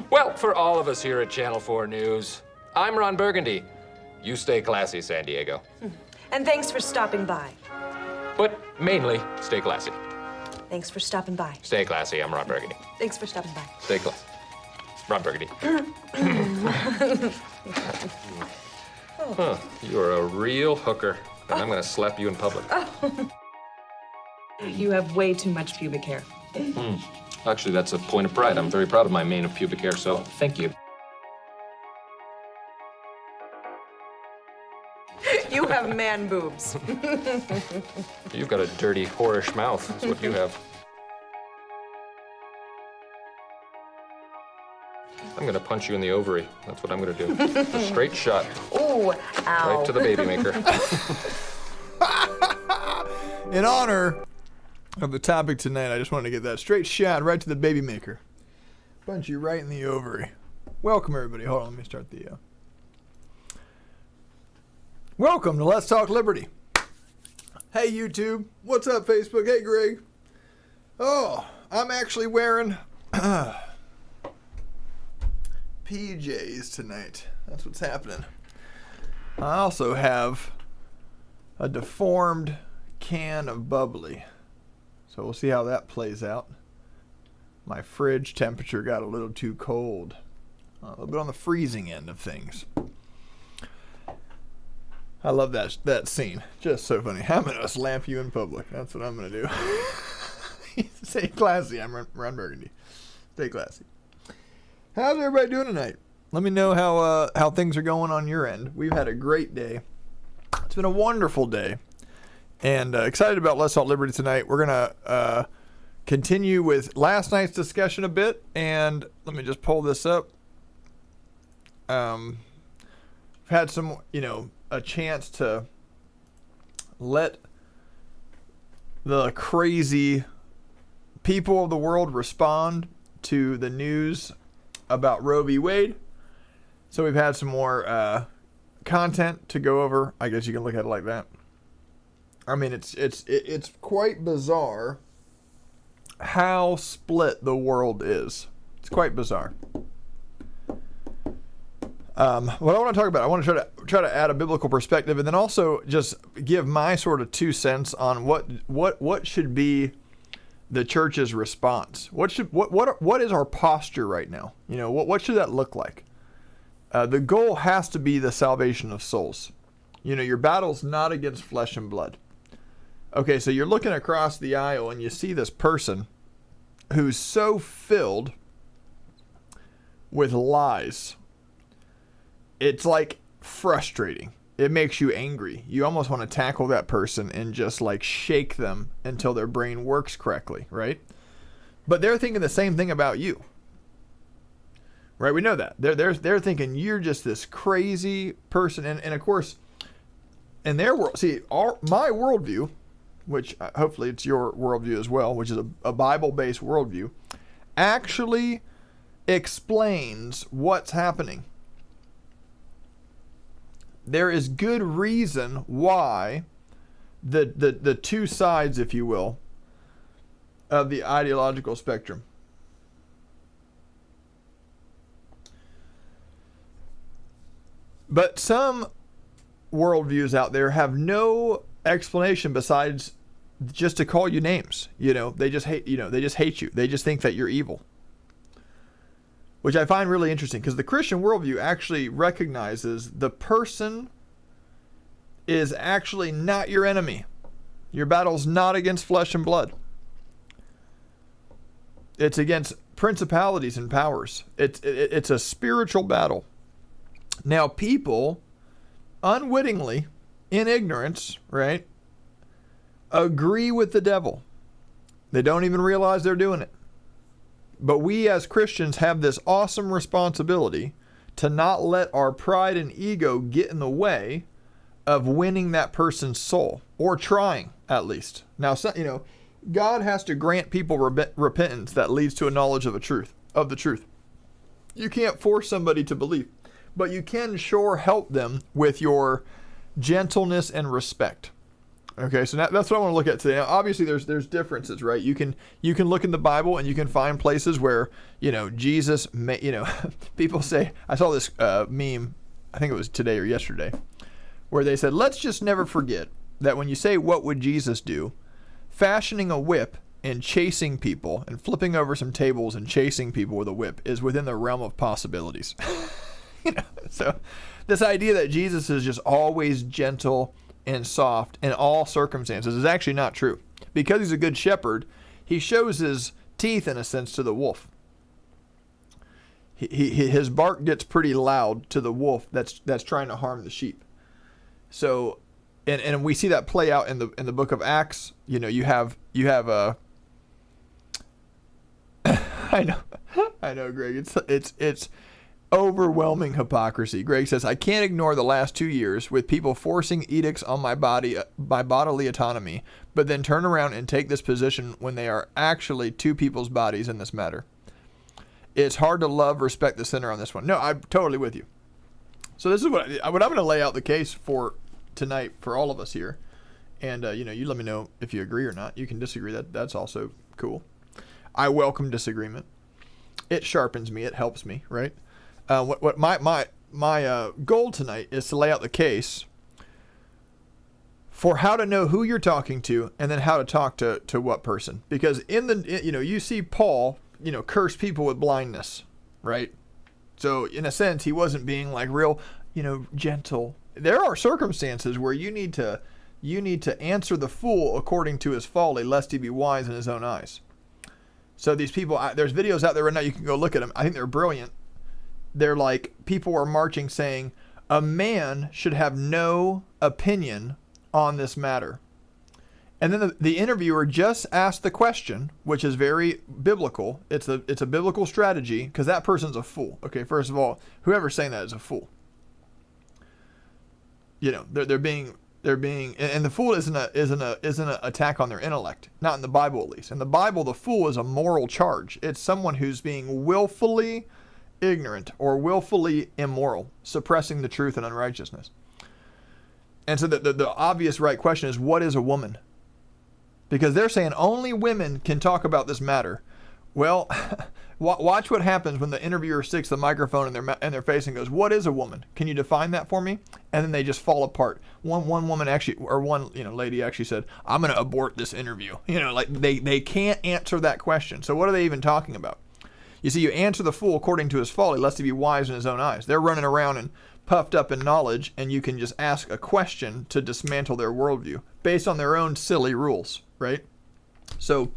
Well, for all of us here at Channel 4 News, I'm Ron Burgundy. You stay classy, San Diego. And thanks for stopping by. But mainly, stay classy. Thanks for stopping by. Stay classy, I'm Ron Burgundy. Thanks for stopping by. Stay classy. Ron Burgundy. Huh, you're a real hooker, and I'm gonna slap you in public. You have way too much pubic hair. Actually, that's a point of pride. I'm very proud of my mane of pubic hair, so thank you. You have man boobs. You've got a dirty, whorish mouth. That's what you have. I'm gonna punch you in the ovary. That's what I'm gonna do. A straight shot. Ooh, ow. Right to the baby maker. In honor of the topic tonight, I just wanted to get that straight shot right to the baby maker. Punch you right in the ovary. Welcome, everybody. Hold on, let me start the... Welcome to Let's Talk Liberty. Hey, YouTube. What's up, Facebook? Hey, Greg. Oh, I'm actually wearing PJs tonight. That's what's happening. I also have a deformed can of bubbly. So we'll see how that plays out. My fridge temperature got a little too cold. A little bit on the freezing end of things. I love that scene. Just so funny. I'm going to slap you in public. That's what I'm going to do. Stay classy. I'm Ron Burgundy. Stay classy. How's everybody doing tonight? Let me know how things are going on your end. We've had a great day. It's been a wonderful day. And excited about Let's Talk Liberty tonight. We're going to continue with last night's discussion a bit. And let me just pull this up. We've had some, a chance to let the crazy people of the world respond to the news about Roe v. Wade. So we've had some more content to go over. I guess you can look at it like that. I mean, it's quite bizarre how split the world is. It's quite bizarre. What I want to talk about, I want to try to add a biblical perspective, and then also just give my sort of 2 cents on what should be the church's response. What is our posture right now? What should that look like? The goal has to be the salvation of souls. Your battle's not against flesh and blood. Okay, so you're looking across the aisle and you see this person who's so filled with lies. It's like frustrating. It makes you angry. You almost want to tackle that person and just like shake them until their brain works correctly, right? But they're thinking the same thing about you. Right? We know that. They're thinking you're just this crazy person. And of course, in their world, my worldview, which hopefully it's your worldview as well, which is a Bible-based worldview, actually explains what's happening. There is good reason why the two sides, if you will, of the ideological spectrum. But some worldviews out there have no explanation besides just to call you names. They just hate you. They just think that you're evil. Which I find really interesting because the Christian worldview actually recognizes the person is actually not your enemy. Your battle's not against flesh and blood. It's against principalities and powers. It's a spiritual battle. Now, people unwittingly, in ignorance, right, agree with the devil. They don't even realize they're doing it. But we as Christians have this awesome responsibility to not let our pride and ego get in the way of winning that person's soul, or trying at least. Now, God has to grant people repentance that leads to a knowledge of the truth. You can't force somebody to believe, but you can sure help them with your gentleness and respect. Okay, so that's what I want to look at today. Now, obviously, there's differences, right? You can look in the Bible and you can find places where Jesus, people say. I saw this meme, I think it was today or yesterday, where they said, let's just never forget that when you say what would Jesus do, fashioning a whip and chasing people and flipping over some tables and chasing people with a whip is within the realm of possibilities. So this idea that Jesus is just always gentle and soft in all circumstances is actually not true. Because he's a good shepherd, he shows his teeth in a sense to the wolf. His bark gets pretty loud to the wolf that's trying to harm the sheep. So, and we see that play out in the book of Acts. You have I know, Greg. It's overwhelming hypocrisy. Greg says, I can't ignore the last 2 years with people forcing edicts on my bodily autonomy, but then turn around and take this position when they are actually two people's bodies in this matter. It's hard to respect the sinner on this one. No, I'm totally with you. So this is what I'm going to lay out the case for tonight for all of us here. And, you let me know if you agree or not. You can disagree. That's also cool. I welcome disagreement. It sharpens me. It helps me, right? What my goal tonight is to lay out the case for how to know who you're talking to and then how to talk to what person. Because you see Paul, curse people with blindness, right? So in a sense, he wasn't being like real, gentle. There are circumstances where you need to answer the fool according to his folly, lest he be wise in his own eyes. So these people, there's videos out there right now. You can go look at them. I think they're brilliant. They're like, people are marching saying, a man should have no opinion on this matter. And then the interviewer just asked the question, which is very biblical. It's a biblical strategy because that person's a fool. Okay, first of all, whoever's saying that is a fool. They're being, and the fool isn't an attack on their intellect. Not in the Bible, at least. In the Bible, the fool is a moral charge. It's someone who's being willfully ignorant or willfully immoral, suppressing the truth and unrighteousness. And so the obvious right question is, what is a woman? Because they're saying only women can talk about this matter. Well, watch what happens when the interviewer sticks the microphone in their face and goes, what is a woman? Can you define that for me? And then they just fall apart. One woman actually, or one lady actually said, I'm going to abort this interview. Like they can't answer that question. So what are they even talking about? You see, you answer the fool according to his folly, lest he be wise in his own eyes. They're running around and puffed up in knowledge, and you can just ask a question to dismantle their worldview based on their own silly rules, right? So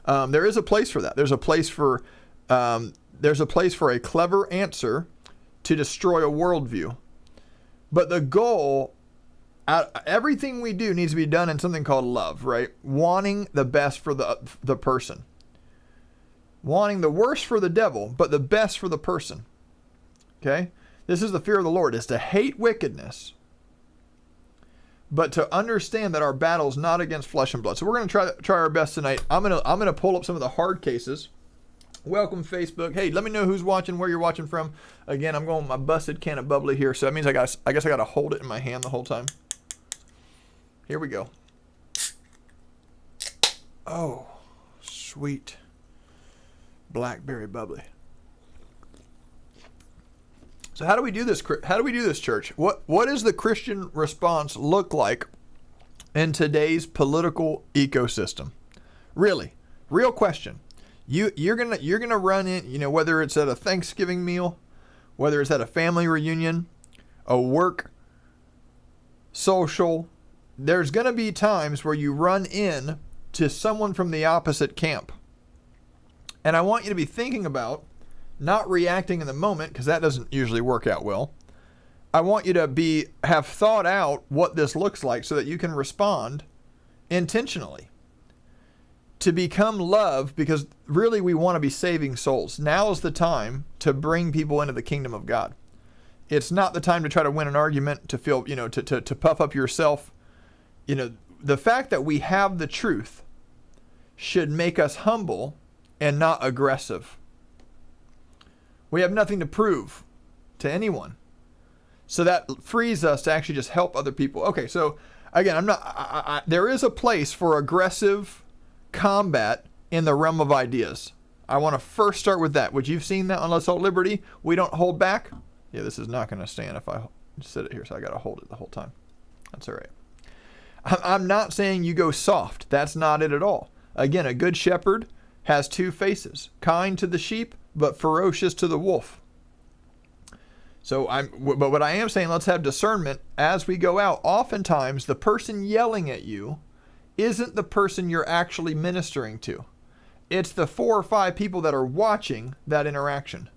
there is a place for that. There's a place for a clever answer to destroy a worldview. But the goal, everything we do needs to be done in something called love, right? Wanting the best for the person. Wanting the worst for the devil, but the best for the person. Okay? This is the fear of the Lord, is to hate wickedness, but to understand that our battle is not against flesh and blood. So we're going to try our best tonight. I'm going to pull up some of the hard cases. Welcome, Facebook. Hey, let me know who's watching, where you're watching from. Again, I'm going with my busted can of bubbly here, so that means I guess I got to hold it in my hand the whole time. Here we go. Oh, sweet blackberry bubbly. So how do we do this? How do we do this, church? What does the Christian response look like in today's political ecosystem? Really, real question. You're gonna run in, whether it's at a Thanksgiving meal, whether it's at a family reunion, a work social. There's gonna be times where you run in to someone from the opposite camp. And I want you to be thinking about not reacting in the moment, because that doesn't usually work out well. I want you to have thought out what this looks like so that you can respond intentionally. To become love, because really we want to be saving souls. Now is the time to bring people into the kingdom of God. It's not the time to try to win an argument, to feel, to puff up yourself. The fact that we have the truth should make us humble and not aggressive. We have nothing to prove to anyone. So that frees us to actually just help other people. Okay, so again, I'm not. There is a place for aggressive combat in the realm of ideas. I want to first start with that, which you've seen that on Let's Talk Liberty. We don't hold back. Yeah, this is not going to stand if I sit it here, so I got to hold it the whole time. That's all right. I'm not saying you go soft. That's not it at all. Again, a good shepherd has two faces, kind to the sheep, but ferocious to the wolf. So but what I am saying, let's have discernment as we go out. Oftentimes, the person yelling at you isn't the person you're actually ministering to. It's the 4 or 5 people that are watching that interaction.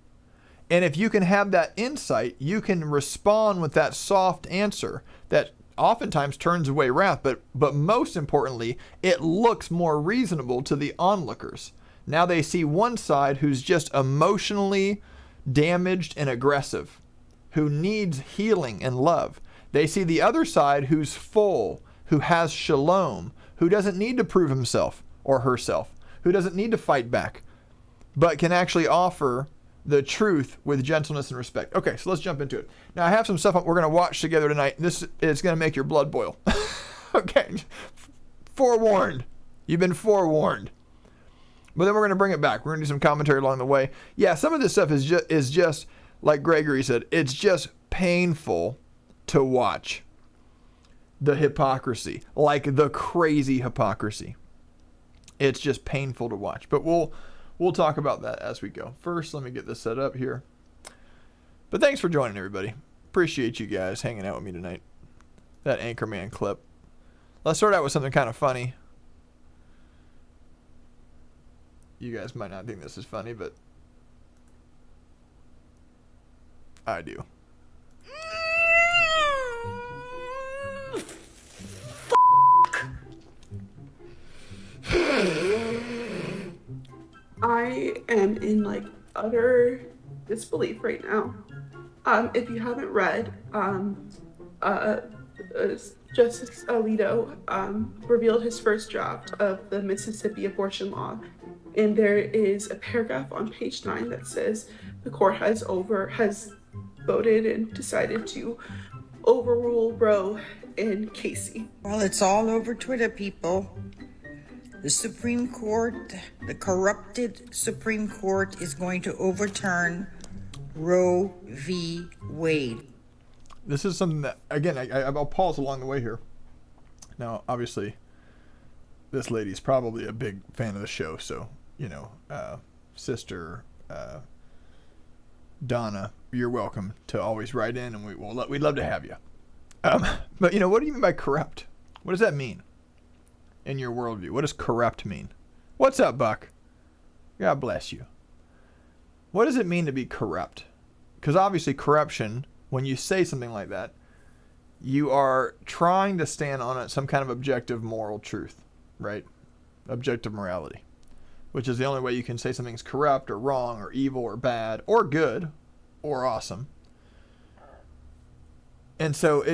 And if you can have that insight, you can respond with that soft answer that oftentimes turns away wrath, but most importantly, it looks more reasonable to the onlookers. Now they see one side who's just emotionally damaged and aggressive, who needs healing and love. They see the other side who's full, who has shalom, who doesn't need to prove himself or herself, who doesn't need to fight back, but can actually offer the truth with gentleness and respect. Okay, so let's jump into it. Now, I have some stuff we're going to watch together tonight. This is going to make your blood boil. Okay, forewarned. You've been forewarned. But then we're going to bring it back. We're going to do some commentary along the way. Yeah, some of this stuff is just like Gregory said, it's just painful to watch. The hypocrisy, like the crazy hypocrisy. It's just painful to watch. But we'll talk about that as we go. First, let me get this set up here. But thanks for joining, everybody. Appreciate you guys hanging out with me tonight. That Anchorman clip. Let's start out with something kind of funny. You guys might not think this is funny, but I do. I am in utter disbelief right now. If you haven't read, Justice Alito revealed his first draft of the Mississippi abortion law, and there is a paragraph on page 9 that says the court has voted and decided to overrule Roe and Casey. Well, it's all over Twitter, people. The Supreme Court, the corrupted Supreme Court, is going to overturn Roe v. Wade. This is something that, again, I'll pause along the way here. Now, obviously, this lady's probably a big fan of the show, so, Sister Donna, you're welcome to always write in, and we'd love to have you. But, what do you mean by corrupt? What does that mean in your worldview? What does corrupt mean? What's up, Buck? God bless you. What does it mean to be corrupt? Because obviously corruption, when you say something like that, you are trying to stand on some kind of objective moral truth, right? Objective morality, which is the only way you can say something's corrupt or wrong or evil or bad or good or awesome. And so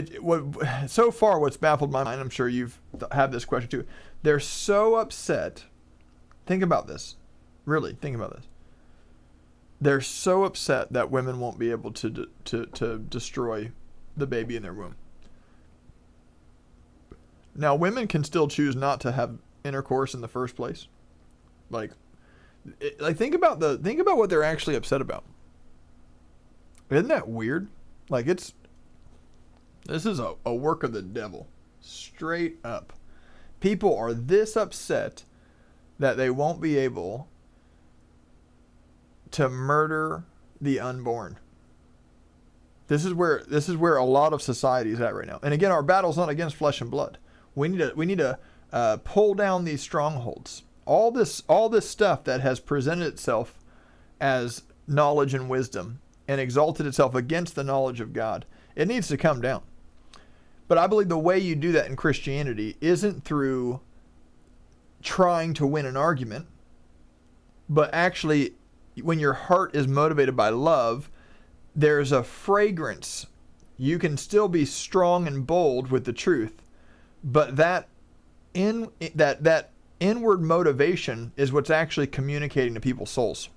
so far what's baffled my mind, I'm sure you've had this question too. They're so upset. Think about this. Really, think about this. They're so upset that women won't be able to destroy the baby in their womb. Now, women can still choose not to have intercourse in the first place. Think about what they're actually upset about. Isn't that weird? This is a work of the devil, straight up. People are this upset that they won't be able to murder the unborn. This is where a lot of society is at right now. And again, our battle's not against flesh and blood. We need to pull down these strongholds. All this stuff that has presented itself as knowledge and wisdom and exalted itself against the knowledge of God, it needs to come down. But I believe the way you do that in Christianity isn't through trying to win an argument, but actually when your heart is motivated by love, there's a fragrance. You can still be strong and bold with the truth, but that inward motivation is what's actually communicating to people's souls.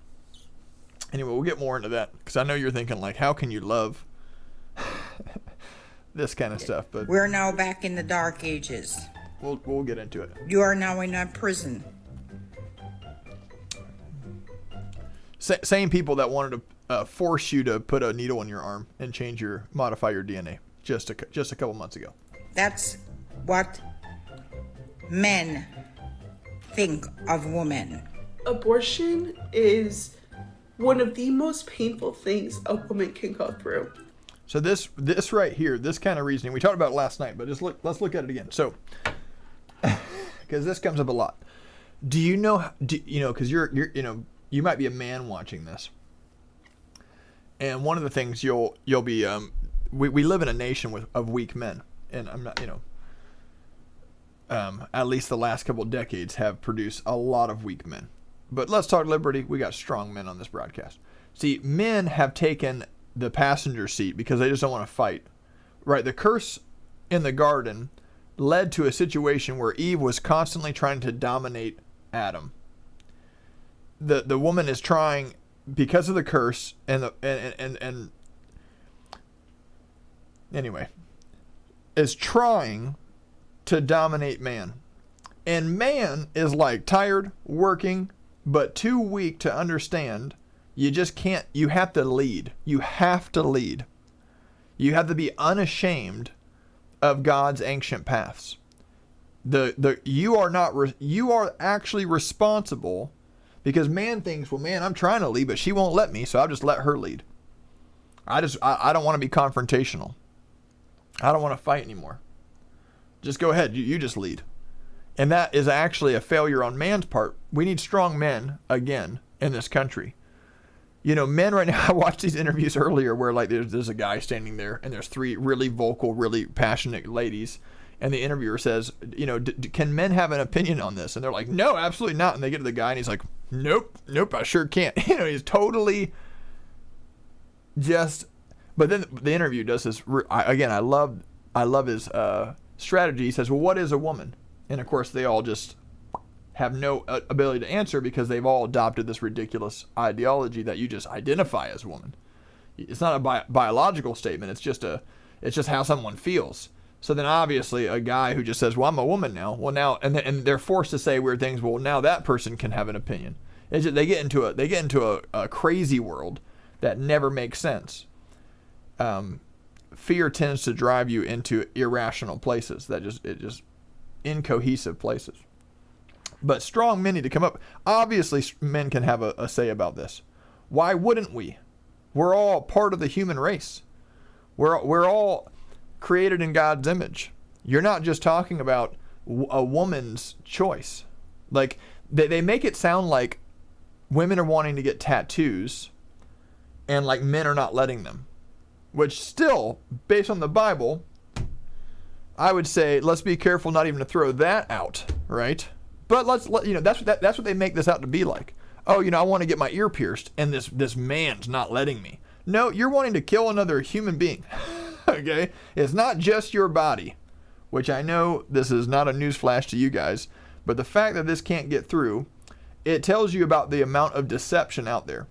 Anyway, we'll get more into that because I know you're thinking how can you love this kind of stuff, but We're now back in the dark ages. we'll get into it. You are now in a prison. Same people that wanted to force you to put a needle in your arm and modify your DNA just a couple months ago. That's what men think of women. Abortion is one of the most painful things a woman can go through. So this right here, this kind of reasoning, we talked about it last night, but let's look at it again. So, because this comes up a lot. Do you know, because you're you might be a man watching this. And one of the things you'll be, we live in a nation of weak men. And I'm not, at least the last couple of decades have produced a lot of weak men. But let's talk liberty. We got strong men on this broadcast. See, men have taken the passenger seat because they just don't want to fight. Right? The curse in the garden led to a situation where Eve was constantly trying to dominate Adam. The woman is trying, because of the curse and anyway, is trying to dominate man. And man is like tired, working, but too weak to understand. You just can't, you have to lead. You have to lead. You have to be unashamed of God's ancient paths. You are actually responsible, because man thinks, well, man, I'm trying to lead, but she won't let me, so I'll just let her lead. I don't want to be confrontational. I don't want to fight anymore. Just go ahead. You just lead. And that is actually a failure on man's part. We need strong men, again, in this country. Men right now, I watched these interviews earlier where like there's a guy standing there and there's three really vocal, really passionate ladies. And the interviewer says, can men have an opinion on this? And they're like, no, absolutely not. And they get to the guy and he's like, nope, I sure can't. He's totally just, but then the interview does this. Again, I love his strategy. He says, well, what is a woman? And of course, they all just have no ability to answer because they've all adopted this ridiculous ideology that you just identify as a woman. It's not a biological statement. It's just how someone feels. So then obviously a guy who just says, well, I'm a woman now. Well, now, and they're forced to say weird things. Well, now that person can have an opinion. It's just, they get into a crazy world that never makes sense. Fear tends to drive you into irrational places, just incohesive places. But strong men need to come up. Obviously, men can have a say about this. Why wouldn't we? We're all part of the human race. We're all created in God's image. You're not just talking about a woman's choice. Like, they make it sound like women are wanting to get tattoos and like men are not letting them. Which still, based on the Bible, I would say let's be careful not even to throw that out, right? But that's what they make this out to be like. Oh, I want to get my ear pierced and this man's not letting me. No, you're wanting to kill another human being. Okay? It's not just your body, which I know this is not a newsflash to you guys, but the fact that this can't get through, it tells you about the amount of deception out there.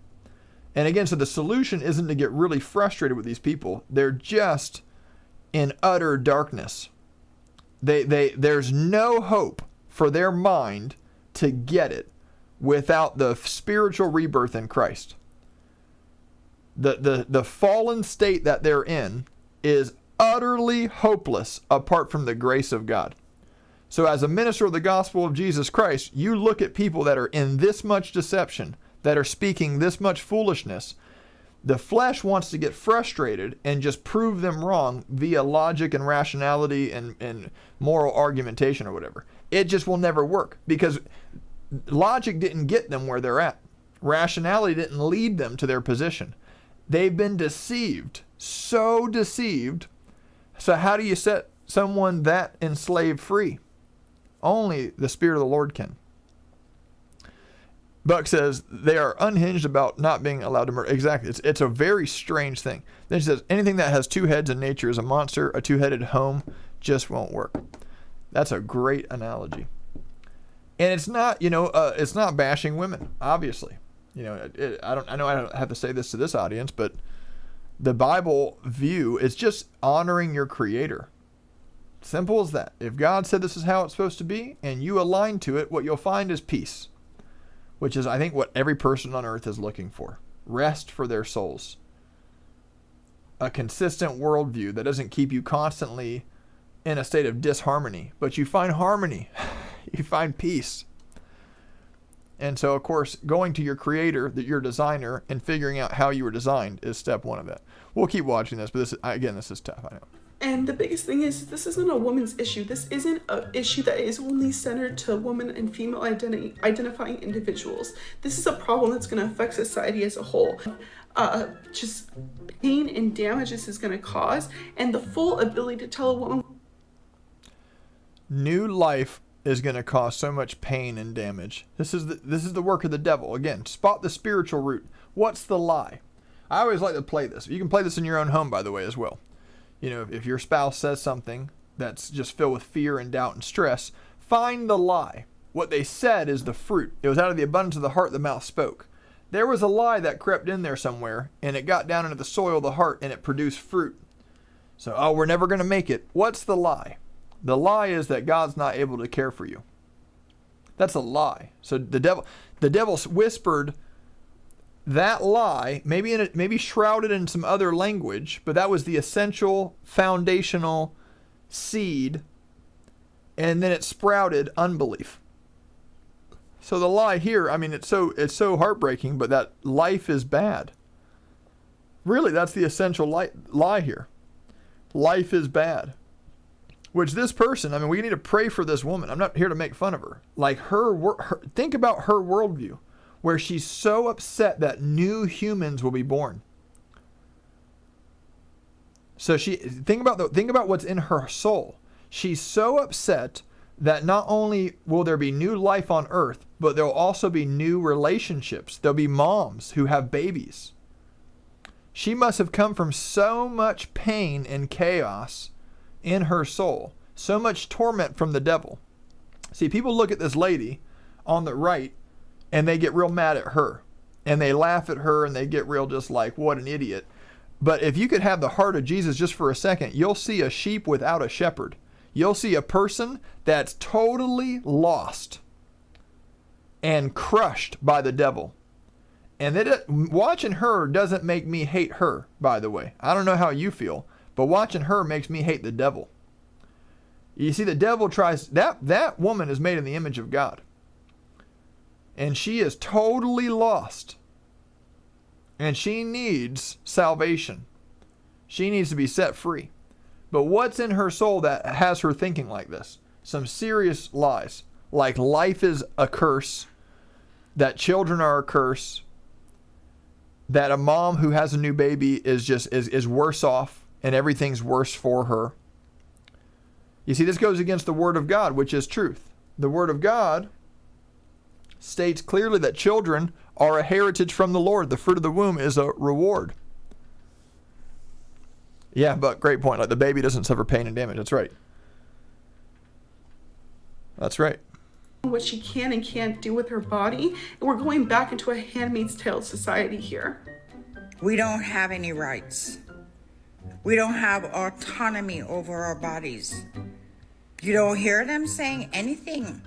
And again, so the solution isn't to get really frustrated with these people. They're just in utter darkness. There's no hope for their mind to get it without the spiritual rebirth in Christ. The fallen state that they're in is utterly hopeless apart from the grace of God. So as a minister of the gospel of Jesus Christ, you look at people that are in this much deception, that are speaking this much foolishness. The flesh wants to get frustrated and just prove them wrong via logic and rationality and moral argumentation or whatever. It just will never work because logic didn't get them where they're at. Rationality didn't lead them to their position. They've been deceived, so deceived. So how do you set someone that enslaved free? Only the Spirit of the Lord can. Buck says they are unhinged about not being allowed to murder. Exactly. It's a very strange thing. Then she says anything that has two heads in nature is a monster. A two-headed home just won't work. That's a great analogy. And it's not, it's not bashing women, obviously. I know I don't have to say this to this audience, but The Bible view is just honoring your Creator. Simple as that. If God said this is how it's supposed to be and you align to it, what you'll find is peace, which is, I think, what every person on earth is looking for. Rest for their souls. A consistent worldview that doesn't keep you constantly in a state of disharmony, but you find harmony. You find peace. And so, of course, going to your Creator, your designer, and figuring out how you were designed is step one of that. We'll keep watching this, but this is tough, I know. And the biggest thing is, this isn't a woman's issue. This isn't an issue that is only centered to woman and female identifying individuals. This is a problem that's going to affect society as a whole. Just pain and damage this is going to cause, and the full ability to tell a woman. New life is going to cause so much pain and damage. This is the work of the devil. Again, spot the spiritual root. What's the lie? I always like to play this. You can play this in your own home, by the way, as well. You know, if your spouse says something that's just filled with fear and doubt and stress, find the lie. What they said is the fruit. It was out of the abundance of the heart the mouth spoke. There was a lie that crept in there somewhere, and it got down into the soil of the heart, and it produced fruit. So, we're never going to make it. What's the lie? The lie is that God's not able to care for you. That's a lie. So the devil whispered that lie, maybe shrouded in some other language, but that was the essential foundational seed, and then it sprouted unbelief. So the lie here, I mean, it's so heartbreaking, but that life is bad. Really, that's the essential lie here. Life is bad. Which this person, I mean, we need to pray for this woman. I'm not here to make fun of her. Like think about her worldview, where she's so upset that new humans will be born. So think about what's in her soul. She's so upset that not only will there be new life on earth, but there'll also be new relationships. There'll be moms who have babies. She must have come from so much pain and chaos in her soul, so much torment from the devil. See, people look at this lady on the right and they get real mad at her and they laugh at her and they get real just like, what an idiot. But if you could have the heart of Jesus just for a second, you'll see a sheep without a shepherd. You'll see a person that's totally lost and crushed by the devil. And watching her doesn't make me hate her, by the way. I don't know how you feel, but watching her makes me hate the devil. You see, the devil tries, that woman is made in the image of God. And she is totally lost. And she needs salvation. She needs to be set free. But what's in her soul that has her thinking like this? Some serious lies. Like life is a curse. That children are a curse. That a mom who has a new baby is worse off. And everything's worse for her. You see, this goes against the Word of God, which is truth. The Word of God states clearly that children are a heritage from the Lord. The fruit of the womb is a reward. Yeah, but great point. Like the baby doesn't suffer pain and damage. That's right. That's right. What she can and can't do with her body. And we're going back into a Handmaid's Tale society here. We don't have any rights. We don't have autonomy over our bodies. You don't hear them saying anything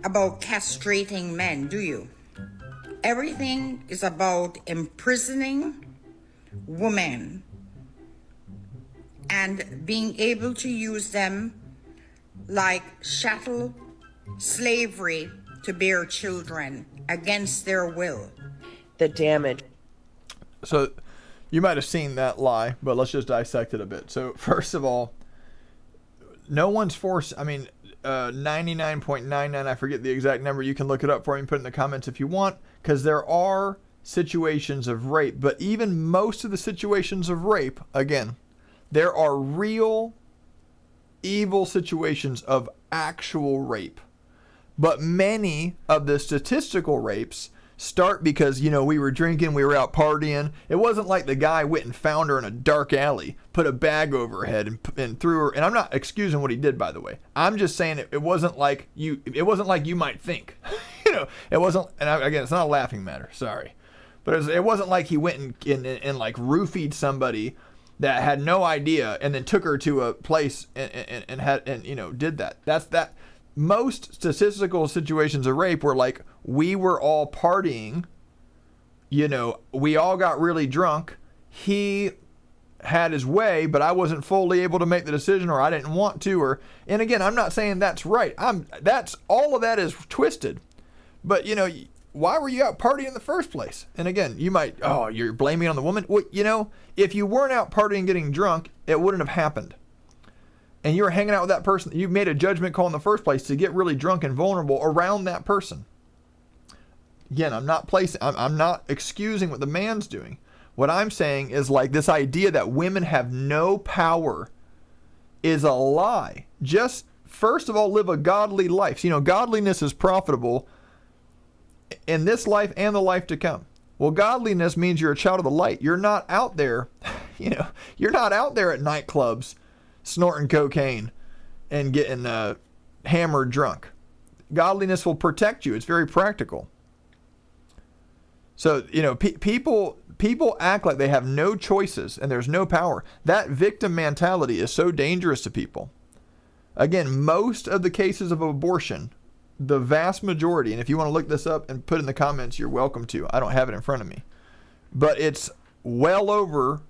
about castrating men, do you? Everything is about imprisoning women and being able to use them like chattel slavery to bear children against their will. The damage. So you might have seen that lie, but let's just dissect it a bit. So first of all, no one's forced, 99.99, I forget the exact number. You can look it up for me and put it in the comments if you want, because there are situations of rape. But even most of the situations of rape, again, there are real evil situations of actual rape. But many of the statistical rapes start because, we were drinking, we were out partying. It wasn't like the guy went and found her in a dark alley, put a bag over her head and threw her. And I'm not excusing what he did, by the way. I'm just saying it wasn't like you might think. It wasn't, and again, it's not a laughing matter, sorry. But it wasn't like he went and like roofied somebody that had no idea and then took her to a place and had, and you know, did that. That's that. Most statistical situations of rape were like, we were all partying, you know, we all got really drunk. He had his way, but I wasn't fully able to make the decision, or I didn't want to, or, and again, I'm not saying that's right. That's all of that is twisted. But you know, why were you out partying in the first place? And again, you might, oh, you're blaming it on the woman. Well, you know, if you weren't out partying getting drunk, it wouldn't have happened. And you were hanging out with that person, you made a judgment call in the first place to get really drunk and vulnerable around that person. Again, I'm not excusing what the man's doing. What I'm saying is, like, this idea that women have no power is a lie. Just, first of all, live a godly life. So, you know, godliness is profitable in this life and the life to come. Well, godliness means you're a child of the light. You're not out there, you know, you're not out there at nightclubs snorting cocaine and getting hammered drunk. Godliness will protect you. It's very practical. So, you know, people act like they have no choices and there's no power. That victim mentality is so dangerous to people. Again, most of the cases of abortion, the vast majority, and if you want to look this up and put in the comments, you're welcome to. I don't have it in front of me. But it's well over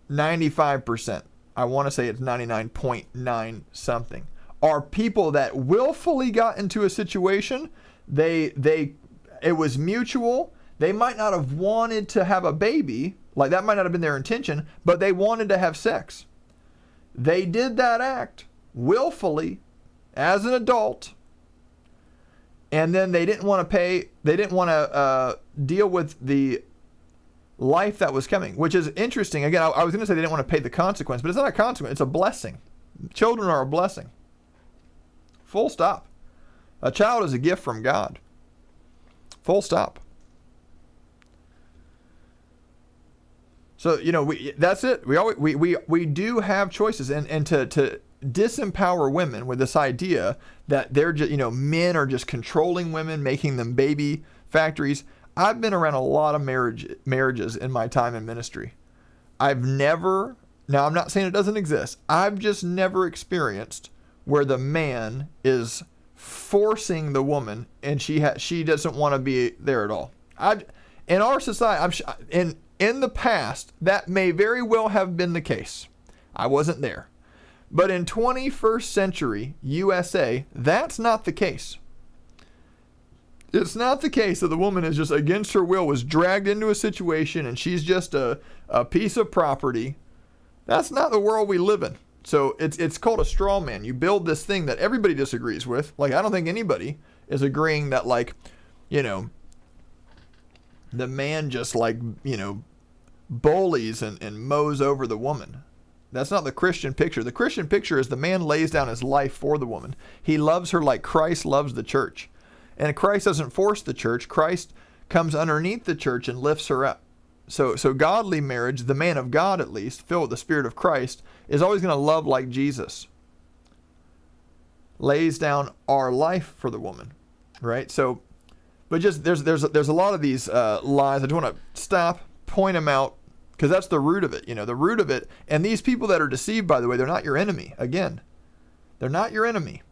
95%. I want to say it's 99.9 something. Are people that willfully got into a situation, it was mutual. They might not have wanted to have a baby, like that might not have been their intention, but they wanted to have sex. They did that act willfully as an adult, and then they didn't want to deal with the life that was coming, which is interesting. Again, I was going to say they didn't want to pay the consequence, but it's not a consequence, it's a blessing. Children are a blessing. Full stop. A child is a gift from God. Full stop. So, you know, that's it. We do have choices, and to disempower women with this idea that they're just, you know, men are just controlling women, making them baby factories. I've been around a lot of marriages in my time in ministry. Now I'm not saying it doesn't exist. I've just never experienced where the man is forcing the woman and she doesn't want to be there at all. In our society, in the past, that may very well have been the case. I wasn't there. But in 21st century USA, that's not the case. It's not the case that the woman is just against her will, was dragged into a situation and she's just a piece of property. That's not the world we live in. So it's called a straw man. You build this thing that everybody disagrees with. Like, I don't think anybody is agreeing that, like, you know, the man just, like, you know, bullies and mows over the woman. That's not the Christian picture. The Christian picture is the man lays down his life for the woman. He loves her like Christ loves the church. And Christ doesn't force the church. Christ comes underneath the church and lifts her up. So godly marriage, the man of God at least, filled with the Spirit of Christ, is always going to love like Jesus. Lays down our life for the woman, right? So, but just there's a lot of these lies. I just want to stop, point them out, because that's the root of it. You know, the root of it. And these people that are deceived, by the way, they're not your enemy. Again, they're not your enemy.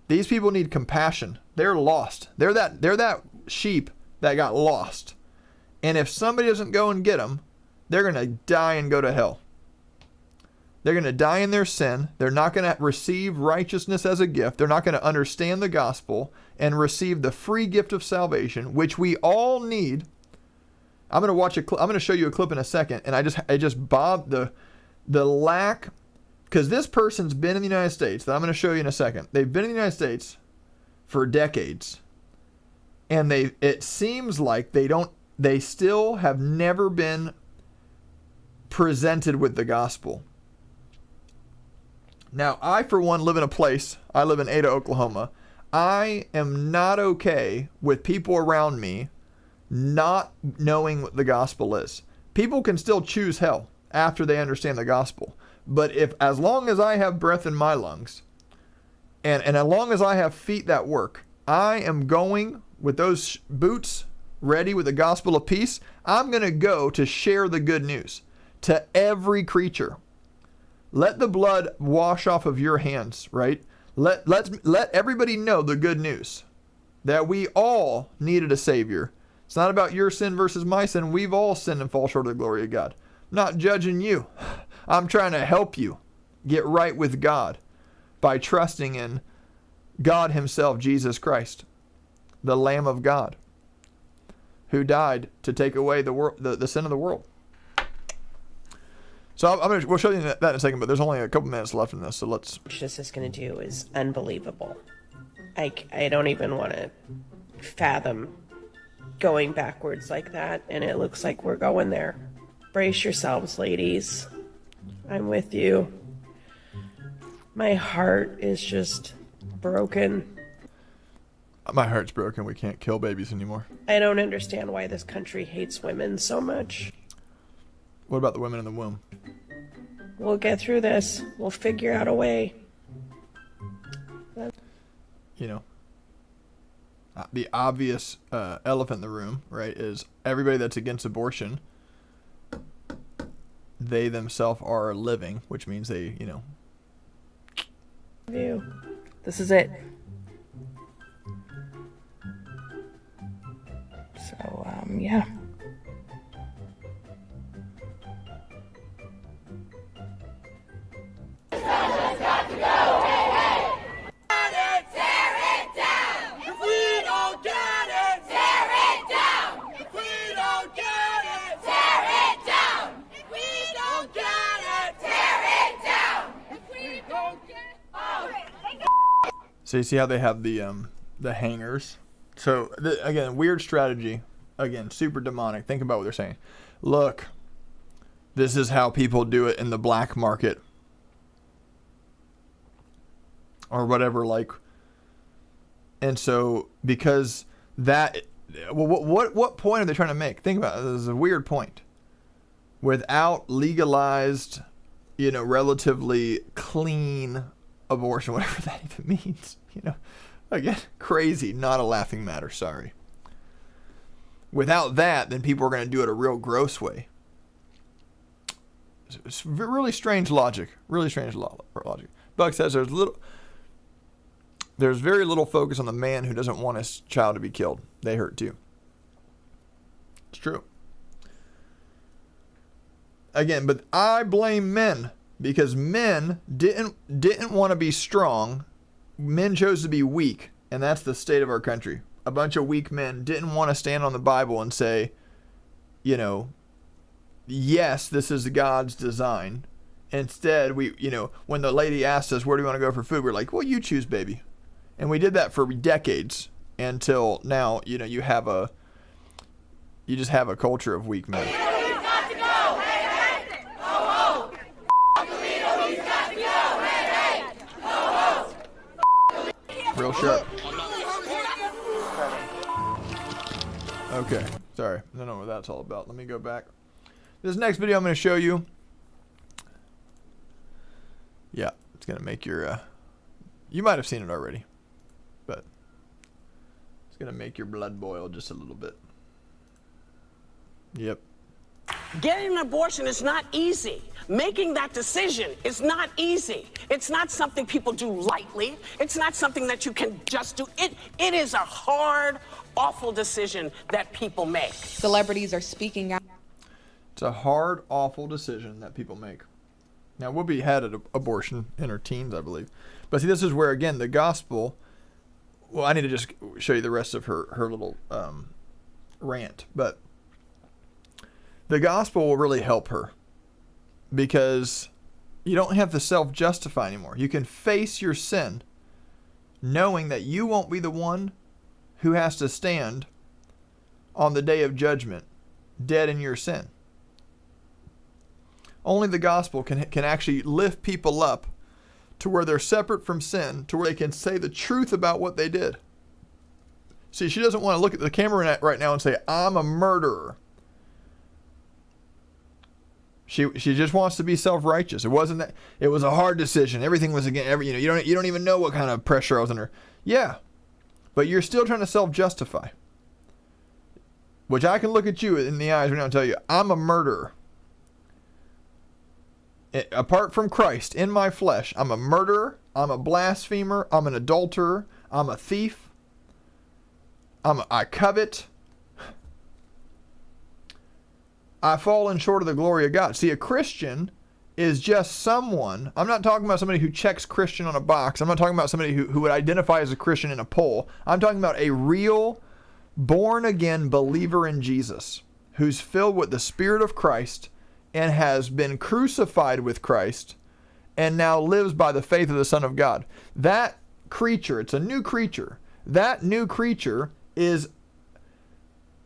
These people need compassion. They're lost. They're that sheep that got lost. And if somebody doesn't go and get them, they're going to die and go to hell. They're going to die in their sin. They're not going to receive righteousness as a gift. They're not going to understand the gospel and receive the free gift of salvation, which we all need. I'm going to show you a clip in a second, and I just bobbed the lack. Because this person's been in the United States, that I'm going to show you in a second. They've been in the United States for decades. And it seems like they still have never been presented with the gospel. Now, I, for one, live in a place, I live in Ada, Oklahoma. I am not okay with people around me not knowing what the gospel is. People can still choose hell after they understand the gospel. But as long as I have breath in my lungs, and as long as I have feet that work, I am going with those boots ready with the gospel of peace, I'm going to go to share the good news to every creature. Let the blood wash off of your hands, right? Let everybody know the good news that we all needed a Savior. It's not about your sin versus my sin. We've all sinned and fall short of the glory of God. I'm not judging you. I'm trying to help you get right with God by trusting in God himself, Jesus Christ, the Lamb of God, who died to take away the sin of the world. So we'll show you that in a second, but there's only a couple minutes left in this, so let's... What this is going to do is unbelievable. I don't even want to fathom going backwards like that, and it looks like we're going there. Brace yourselves, ladies. I'm with you. My heart is just broken. My heart's broken. We can't kill babies anymore. I don't understand why this country hates women so much. What about the women in the womb? We'll get through this. We'll figure out a way. You know, the obvious elephant in the room, right, is everybody that's against abortion, they themselves are living, which means they, you know. This is it. So, yeah. So you see how they have the hangers? So again, weird strategy. Again, super demonic. Think about what they're saying. Look, this is how people do it in the black market, or whatever. Like, and so because that, well, what point are they trying to make? Think about it. This is a weird point. Without legalized, you know, relatively clean abortion, whatever that even means, you know, again, crazy, not a laughing matter, sorry. Without that, then people are going to do it a real gross way. It's really strange logic, logic. Buck says there's very little focus on the man who doesn't want his child to be killed. They hurt too. It's true. Again, but I blame men. Because men didn't want to be strong. Men chose to be weak. And that's the state of our country. A bunch of weak men didn't want to stand on the Bible and say, you know, yes, this is God's design. Instead, we, you know, when the lady asked us, where do we want to go for food? We're like, well, you choose, baby. And we did that for decades until now, you know, you just have a culture of weak men. Real sharp. Okay, sorry. I don't know what that's all about. Let me go back. This next video I'm going to show you. Yeah, it's going to make your... you might have seen it already. But it's going to make your blood boil just a little bit. Yep. Getting an abortion is not easy. Making that decision is not easy. It's not something people do lightly. It's not something that you can just do. It is a hard, awful decision that people make. Celebrities are speaking out. It's a hard, awful decision that people make. Now, Whoopi had an abortion in her teens, I believe. But see, this is where, again, the gospel... Well, I need to just show you the rest of her little rant. But the gospel will really help her. Because you don't have to self-justify anymore. You can face your sin knowing that you won't be the one who has to stand on the day of judgment dead in your sin. Only the gospel can actually lift people up to where they're separate from sin, to where they can say the truth about what they did. See, she doesn't want to look at the camera right now and say, I'm a murderer. She just wants to be self-righteous. It wasn't that. It was a hard decision. Everything was again. You don't even know what kind of pressure I was under. Yeah, but you're still trying to self-justify. which I can look at you in the eyes right now and tell you, I'm a murderer. Apart from Christ, in my flesh, I'm a murderer, I'm a blasphemer, I'm an adulterer, I'm a thief, I covet. I've fallen short of the glory of God. See, a Christian is just someone, I'm not talking about somebody who checks Christian on a box. I'm not talking about somebody who would identify as a Christian in a poll. I'm talking about a real, born-again believer in Jesus who's filled with the Spirit of Christ and has been crucified with Christ and now lives by the faith of the Son of God. That creature, it's a new creature. That new creature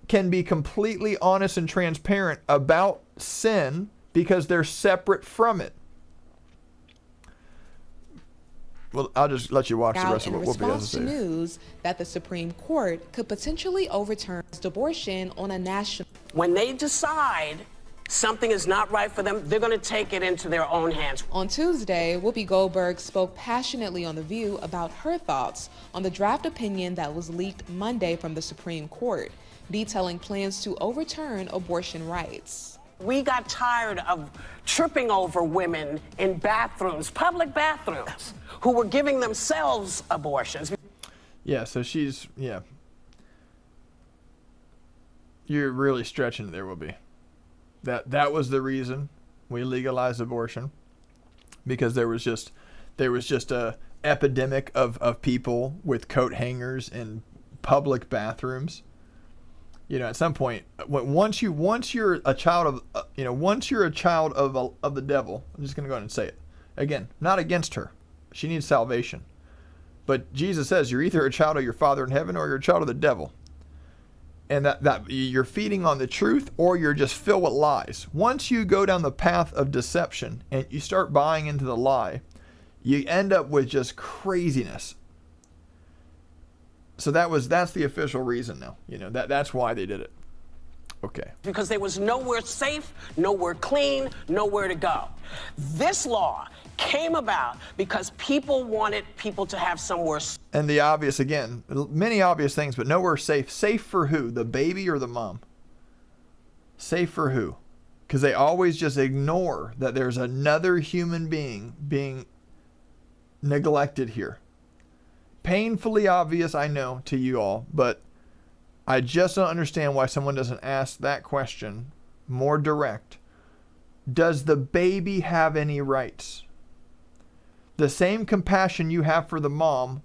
can be completely honest and transparent about sin because they're separate from it. Well, I'll just let you watch the rest of what Whoopi has to say. In response to news that the Supreme Court could potentially overturn abortion on a national... When they decide something is not right for them, they're going to take it into their own hands. On Tuesday, Whoopi Goldberg spoke passionately on The View about her thoughts on the draft opinion that was leaked Monday from the Supreme Court, detailing plans to overturn abortion rights. We got tired of tripping over women in bathrooms, public bathrooms, who were giving themselves abortions. Yeah, so you're really stretching it there, Whoopi. That was the reason we legalized abortion, because there was just a epidemic of people with coat hangers in public bathrooms. You know, at some point, once you're a child of the devil, I'm just going to go ahead and say it again. Not against her, she needs salvation, but Jesus says you're either a child of your Father in heaven or you're a child of the devil, and that you're feeding on the truth or you're just filled with lies. Once you go down the path of deception and you start buying into the lie, you end up with just craziness. So that's the official reason now. You know, that's why they did it. Okay. Because there was nowhere safe, nowhere clean, nowhere to go. This law came about because people wanted people to have somewhere. And the obvious, again, many obvious things, but nowhere safe. Safe for who? The baby or the mom? Safe for who? Because they always just ignore that there's another human being being neglected here. Painfully obvious, I know, to you all, but I just don't understand why someone doesn't ask that question more direct. Does the baby have any rights? The same compassion you have for the mom,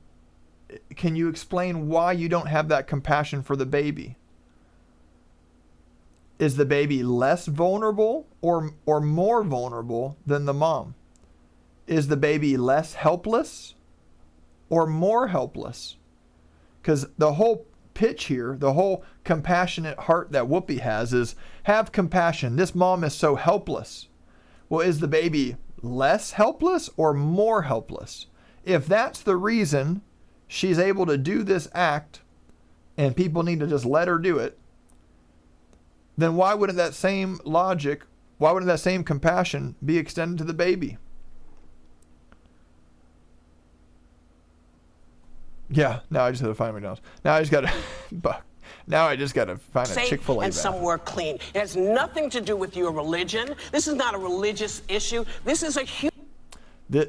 can you explain why you don't have that compassion for the baby? Is the baby less vulnerable or more vulnerable than the mom? Is the baby less helpless or more helpless? Because the whole pitch here, the whole compassionate heart that Whoopi has is have compassion. This mom is so helpless. Well, is the baby less helpless or more helpless? If that's the reason she's able to do this act and people need to just let her do it, then why wouldn't that same logic, why wouldn't that same compassion be extended to the baby? Yeah, now I just got to find McDonald's. Now I just got to find a Chick-fil-A and somewhere clean. It has nothing to do with your religion. This is not a religious issue. This is a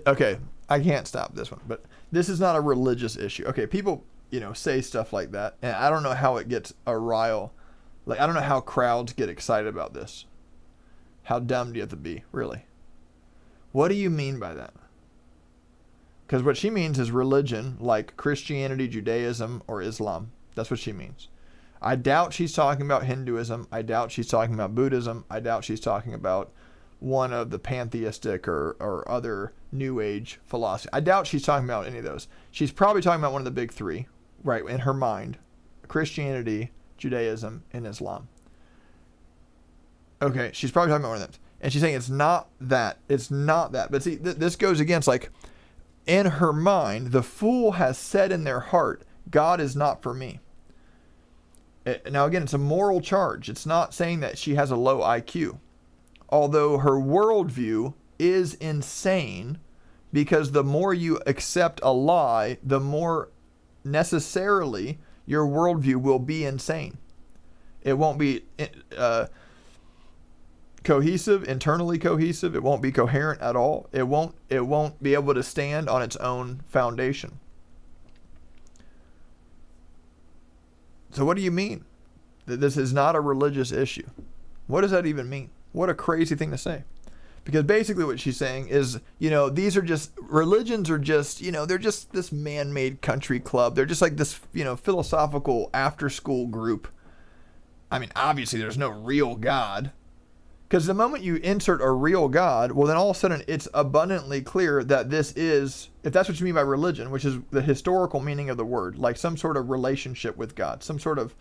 okay, I can't stop this one, but this is not a religious issue. Okay, people, say stuff like that, and I don't know how it gets a rile. Like, I don't know how crowds get excited about this. How dumb do you have to be, really? What do you mean by that? Because what she means is religion, like Christianity, Judaism, or Islam. That's what she means. I doubt she's talking about Hinduism. I doubt she's talking about Buddhism. I doubt she's talking about one of the pantheistic or other New Age philosophy. I doubt she's talking about any of those. She's probably talking about one of the big three, right, in her mind. Christianity, Judaism, and Islam. Okay, she's probably talking about one of them. And she's saying it's not that. It's not that. But see, this goes against, like, in her mind, the fool has said in their heart, God is not for me. Now, again, it's a moral charge. It's not saying that she has a low IQ. Although her worldview is insane, because the more you accept a lie, the more necessarily your worldview will be insane. It won't be cohesive, internally cohesive. It won't be coherent at all. It won't be able to stand on its own foundation. So what do you mean that this is not a religious issue? What does that even mean? What a crazy thing to say. Because basically what she's saying is, these are just, religions are just, they're just this man-made country club. They're just like this, philosophical after-school group. I mean, obviously there's no real God. Because the moment you insert a real God, well, then all of a sudden it's abundantly clear that this is, if that's what you mean by religion, which is the historical meaning of the word, like some sort of relationship with God, some sort of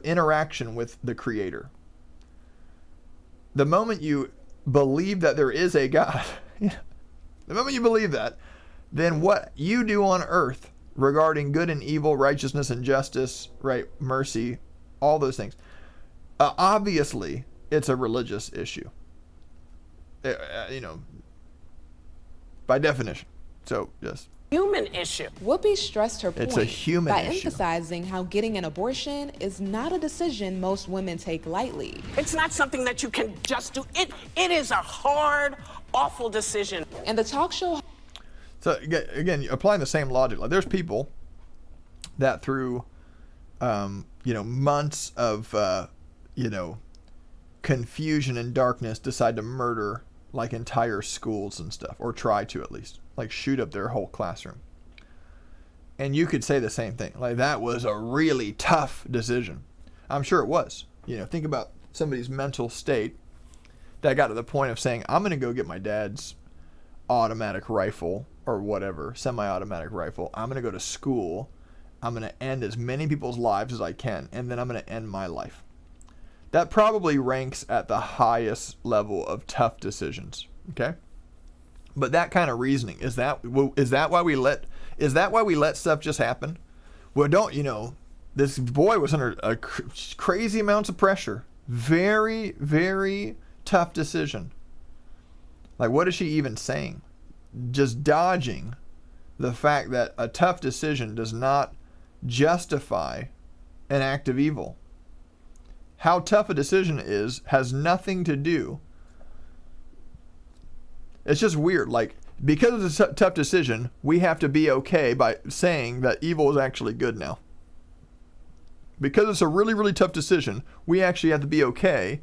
interaction with the Creator. The moment you believe that there is a God, the moment you believe that, then what you do on earth regarding good and evil, righteousness and justice, right, mercy, all those things, obviously it's a religious issue, by definition. So, yes. Human issue. Whoopi stressed her point It's a human by issue. emphasizing how getting an abortion is not a decision most women take lightly. It's not something that you can just do. It is a hard, awful decision. And the talk show. So again, applying the same logic, like there's people that through, months of, confusion and darkness decide to murder like entire schools and stuff, or try to at least, like shoot up their whole classroom. And you could say the same thing, like that was a really tough decision. I'm sure it was. Think about somebody's mental state that got to the point of saying, I'm going to go get my dad's automatic rifle or whatever, semi-automatic rifle. I'm going to go to school. I'm going to end as many people's lives as I can, and then I'm going to end my life. That probably ranks at the highest level of tough decisions. Okay, but that kind of reasoning, is that why we let stuff just happen? Well, this boy was under crazy amounts of pressure. Very, very tough decision. Like, what is she even saying? Just dodging the fact that a tough decision does not justify an act of evil. How tough a decision is has nothing to do. It's just weird. Like, because it's a tough decision, we have to be okay by saying that evil is actually good now. Because it's a really, really tough decision, we actually have to be okay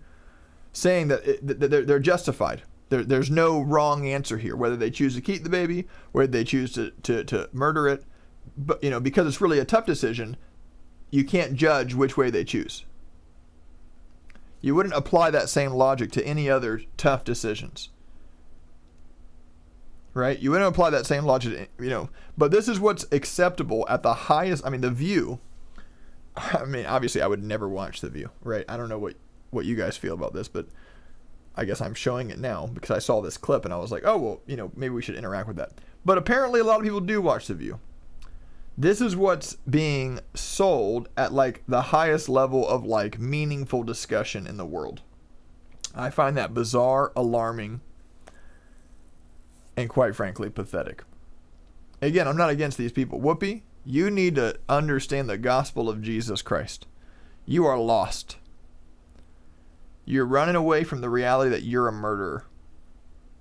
saying that they're justified. There's no wrong answer here, whether they choose to keep the baby, whether they choose to murder it. But, because it's really a tough decision, you can't judge which way they choose. You wouldn't apply that same logic to any other tough decisions. Right? You wouldn't apply that same logic, but this is what's acceptable at the highest. I mean, The View. I mean, obviously I would never watch The View, right? I don't know what you guys feel about this, but I guess I'm showing it now because I saw this clip and I was like, oh, well, maybe we should interact with that. But apparently a lot of people do watch The View. This is what's being sold at like the highest level of like meaningful discussion in the world. I find that bizarre, alarming, and quite frankly, pathetic. Again, I'm not against these people. Whoopi, you need to understand the gospel of Jesus Christ. You are lost. You're running away from the reality that you're a murderer.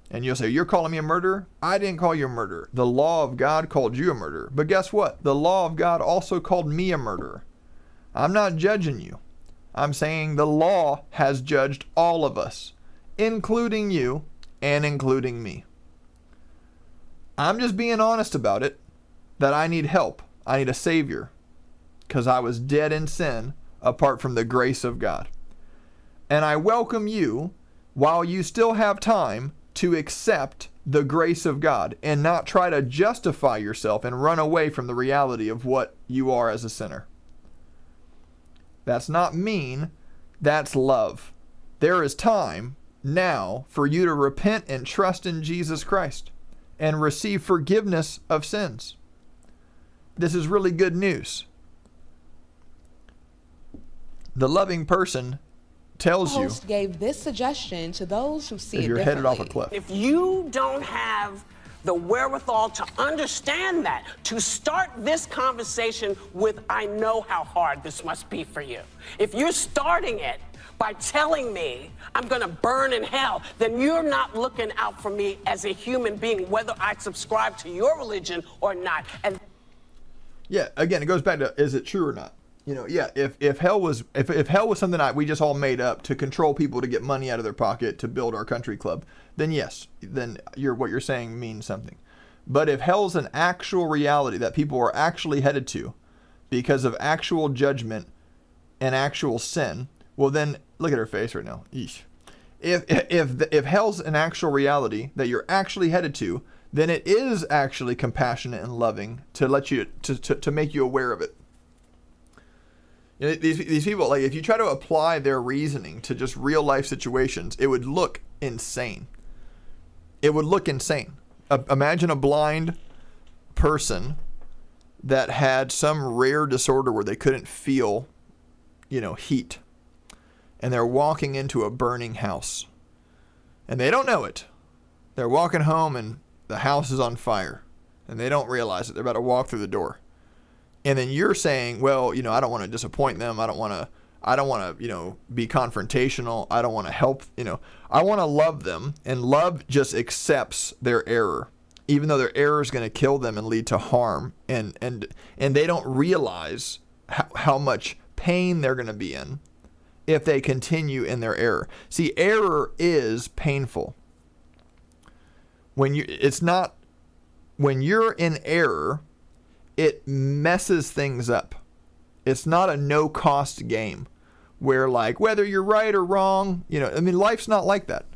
And you'll say, you're calling me a murderer? I didn't call you a murderer. The law of God called you a murderer. But guess what? The law of God also called me a murderer. I'm not judging you. I'm saying the law has judged all of us, including you and including me. I'm just being honest about it, that I need help. I need a savior, because I was dead in sin apart from the grace of God. And I welcome you, while you still have time, to accept the grace of God and not try to justify yourself and run away from the reality of what you are as a sinner. That's not mean, that's love. There is time now for you to repent and trust in Jesus Christ and receive forgiveness of sins. This is really good news. The loving person tells The you host gave this suggestion to those who see if it you're differently. headed off a cliff. If you don't have the wherewithal to understand that, to start this conversation with, I know how hard this must be for you. If you're starting it by telling me I'm going to burn in hell, then you're not looking out for me as a human being, whether I subscribe to your religion or not. And yeah, again, it goes back to, is it true or not? You know, yeah, if hell was something we just all made up to control people to get money out of their pocket to build our country club, then yes, then what you're saying means something. But if hell's an actual reality that people are actually headed to because of actual judgment and actual sin, well then look at her face right now. Eesh. If hell's an actual reality that you're actually headed to, then it is actually compassionate and loving to let you to make you aware of it. You know, these people, like, if you try to apply their reasoning to just real life situations, it would look insane. It would look insane. Imagine a blind person that had some rare disorder where they couldn't feel, heat. And they're walking into a burning house. And they don't know it. They're walking home and the house is on fire. And they don't realize it. They're about to walk through the door. And then you're saying, well, I don't want to disappoint them. I don't want to, be confrontational. I don't want to help, I want to love them. And love just accepts their error, even though their error is going to kill them and lead to harm. And they don't realize how much pain they're going to be in if they continue in their error. See, error is painful. When you're in error, it messes things up. It's not a no-cost game where, like, whether you're right or wrong, life's not like that.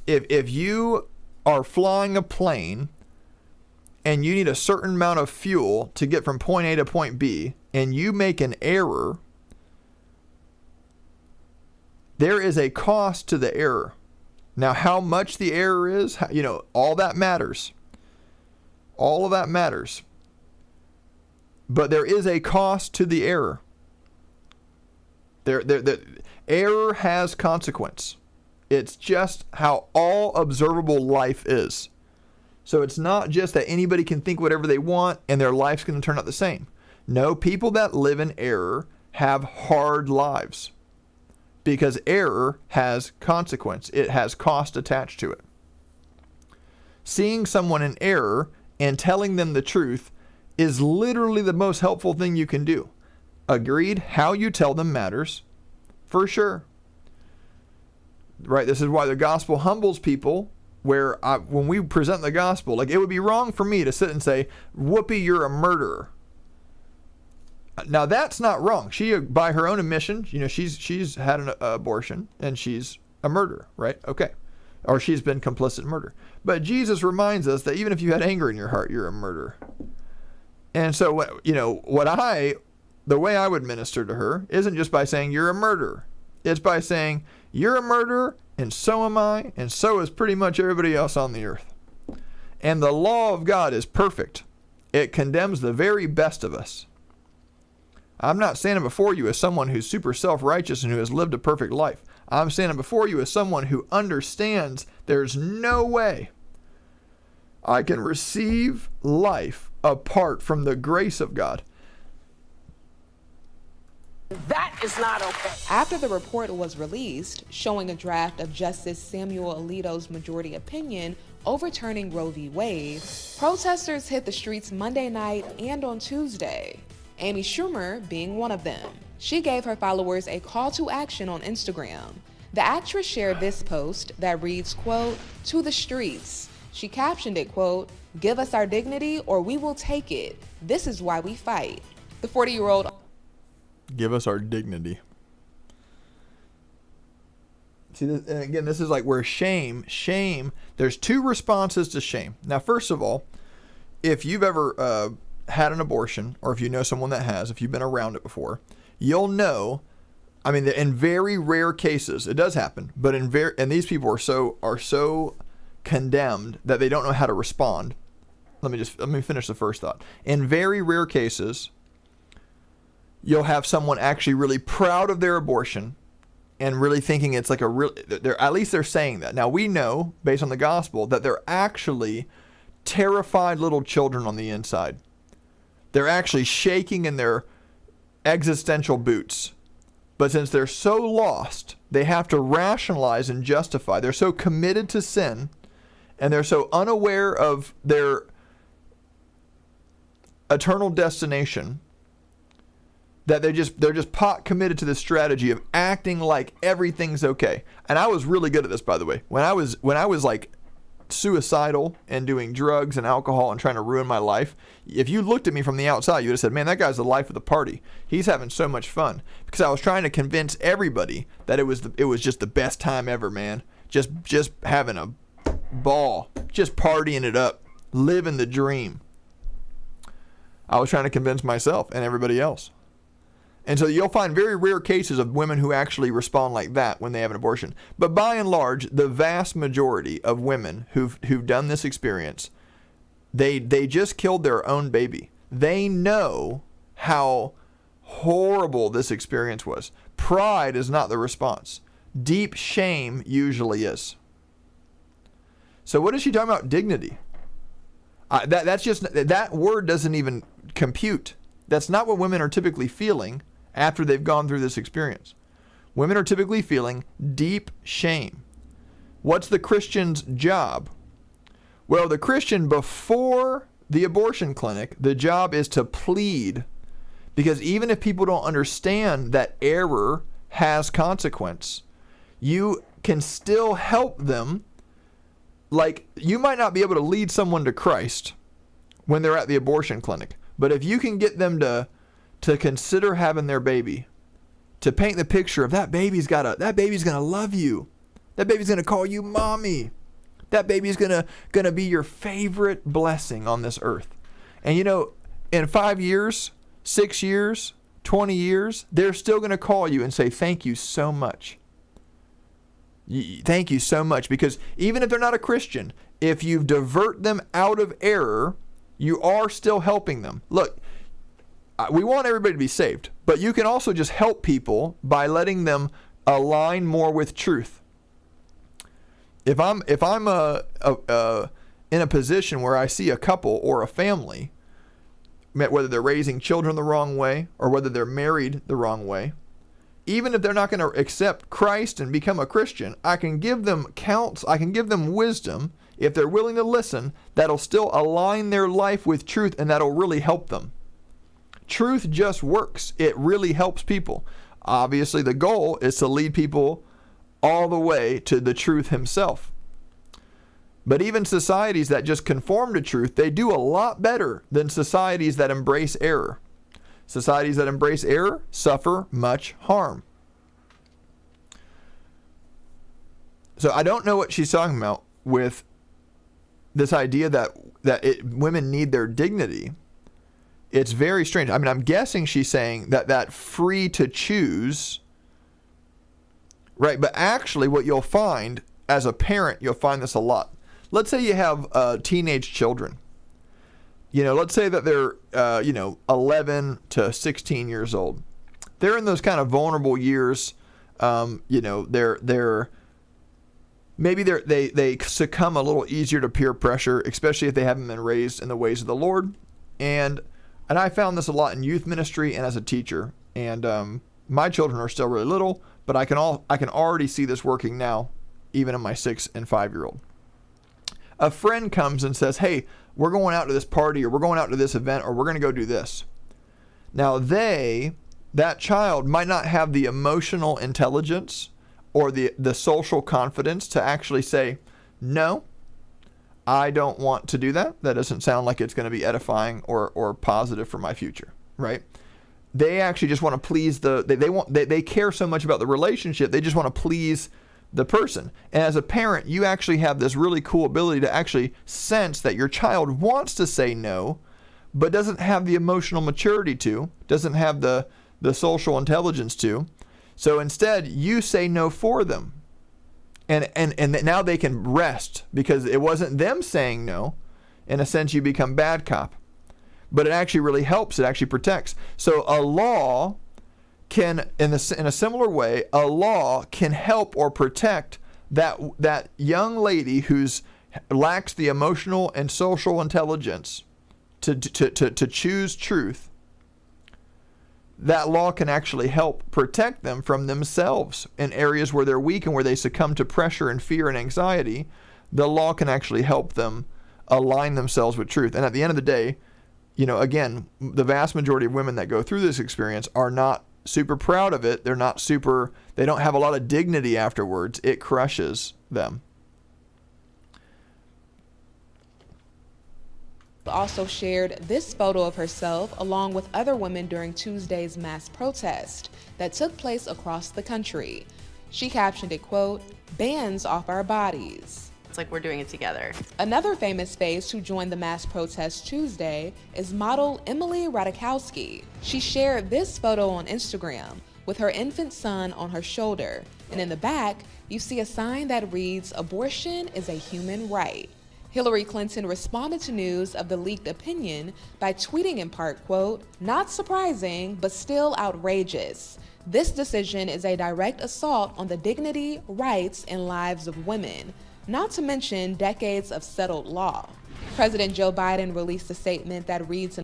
If you are flying a plane and you need a certain amount of fuel to get from point A to point B, and you make an error, there is a cost to the error. Now, how much the error is, all that matters. All of that matters. But there is a cost to the error. Error has consequence. It's just how all observable life is. So it's not just that anybody can think whatever they want and their life's going to turn out the same. No, people that live in error have hard lives because error has consequence. It has cost attached to it. Seeing someone in error and telling them the truth is literally the most helpful thing you can do. Agreed, how you tell them matters, for sure. Right, this is why the gospel humbles people, where when we present the gospel, like, it would be wrong for me to sit and say, Whoopi, you're a murderer. Now, that's not wrong. She, by her own admission, she's had an abortion, and she's a murderer, right? Okay. Or she's been complicit in murder. But Jesus reminds us that even if you had anger in your heart, you're a murderer. And so, the way I would minister to her isn't just by saying you're a murderer. It's by saying you're a murderer, and so am I, and so is pretty much everybody else on the earth. And the law of God is perfect. It condemns the very best of us. I'm not standing before you as someone who's super self-righteous and who has lived a perfect life. I'm standing before you as someone who understands there's no way I can receive life apart from the grace of God. that is not okay. After the report was released, showing a draft of Justice Samuel Alito's majority opinion overturning Roe v. Wade, protesters hit the streets Monday night and on Tuesday, Amy Schumer being one of them. She gave her followers a call to action on Instagram. The actress shared this post that reads, quote, "To the streets." She captioned it, quote, "Give us our dignity or we will take it. This is why we fight." The 40-year-old... Give us our dignity. See, and again, this is like where shame, there's two responses to shame. Now, first of all, if you've ever had an abortion, or if you know someone that has, if you've been around it before, you'll know, I mean, in very rare cases, it does happen, but and these people are so condemned that they don't know how to respond. Let me finish the first thought. In very rare cases, you'll have someone actually really proud of their abortion and really thinking it's like at least they're saying that. Now we know, based on the gospel, that they're actually terrified little children on the inside. They're actually shaking in their existential boots. But since they're so lost, they have to rationalize and justify. They're so committed to sin, and they're so unaware of their eternal destination that they're just pot committed to this strategy of acting like everything's okay. And I was really good at this, by the way. When I was like suicidal and doing drugs and alcohol and trying to ruin my life, if you looked at me from the outside, you would have said, man, that guy's the life of the party. He's having so much fun. Because I was trying to convince everybody that it was just the best time ever, man. Just having a ball, just partying it up, living the dream. I was trying to convince myself and everybody else. And so you'll find very rare cases of women who actually respond like that when they have an abortion. But by and large, the vast majority of women who've done this experience, they just killed their own baby. They know how horrible this experience was. Pride is not the response. Deep shame usually is. So what is she talking about? Dignity. That word doesn't even compute. That's not what women are typically feeling after they've gone through this experience. Women are typically feeling deep shame. What's the Christian's job? Well, the Christian before the abortion clinic, the job is to plead. Because even if people don't understand that error has consequence, you can still help them. Like, you might not be able to lead someone to Christ when they're at the abortion clinic. But if you can get them to consider having their baby, to paint the picture of that baby's gonna love you. That baby's gonna call you mommy. That baby's gonna be your favorite blessing on this earth. And you know, in 5 years, 6 years, 20 years, they're still gonna call you and say, thank you so much. Thank you so much. Because even if they're not a Christian, if you divert them out of error, you are still helping them. Look, we want everybody to be saved, but you can also just help people by letting them align more with truth. If I'm in a position where I see a couple or a family, whether they're raising children the wrong way or whether they're married the wrong way, even if they're not going to accept Christ and become a Christian, I can give them counsel, I can give them wisdom, if they're willing to listen, that'll still align their life with truth, and that'll really help them. Truth just works. It really helps people. Obviously, the goal is to lead people all the way to the truth himself. But even societies that just conform to truth, they do a lot better than societies that embrace error. Societies that embrace error suffer much harm. So I don't know what she's talking about with this idea that women need their dignity. It's very strange. I mean, I'm guessing she's saying that free to choose, right? But actually what you'll find as a parent, you'll find this a lot. Let's say you have teenage children. You know, let's say that they're, 11 to 16 years old. They're in those kind of vulnerable years. They succumb a little easier to peer pressure, especially if they haven't been raised in the ways of the Lord. And I found this a lot in youth ministry and as a teacher. And my children are still really little, but I can already see this working now, even in my 6 and 5-year-old. A friend comes and says, hey, we're going out to this party, or we're going out to this event, or we're going to go do this. Now that child might not have the emotional intelligence or the social confidence to actually say, no, I don't want to do that. That doesn't sound like it's going to be edifying or positive for my future, right? They actually just want to please they care so much about the relationship, they just want to please the person. And as a parent, you actually have this really cool ability to actually sense that your child wants to say no, but doesn't have the emotional maturity to, doesn't have the social intelligence to. So instead, you say no for them. And now they can rest because it wasn't them saying no. In a sense, you become bad cop. But it actually really helps. It actually protects. So a law can, in a similar way, a law can help or protect that young lady who's lacks the emotional and social intelligence to choose truth, that law can actually help protect them from themselves in areas where they're weak and where they succumb to pressure and fear and anxiety. The law can actually help them align themselves with truth. And at the end of the day, again, the vast majority of women that go through this experience are not super proud of it. They don't have a lot of dignity afterwards. It crushes them. Also shared this photo of herself along with other women during Tuesday's mass protest that took place across the country. She captioned it, quote, "Bands off our bodies." It's like we're doing it together. Another famous face who joined the mass protest Tuesday is model Emily Ratajkowski. She shared this photo on Instagram with her infant son on her shoulder, and in the back, you see a sign that reads, "Abortion is a human right." Hillary Clinton responded to news of the leaked opinion by tweeting in part, quote, "Not surprising, but still outrageous. This decision is a direct assault on the dignity, rights, and lives of women, not to mention decades of settled law." President Joe Biden released a statement that reads,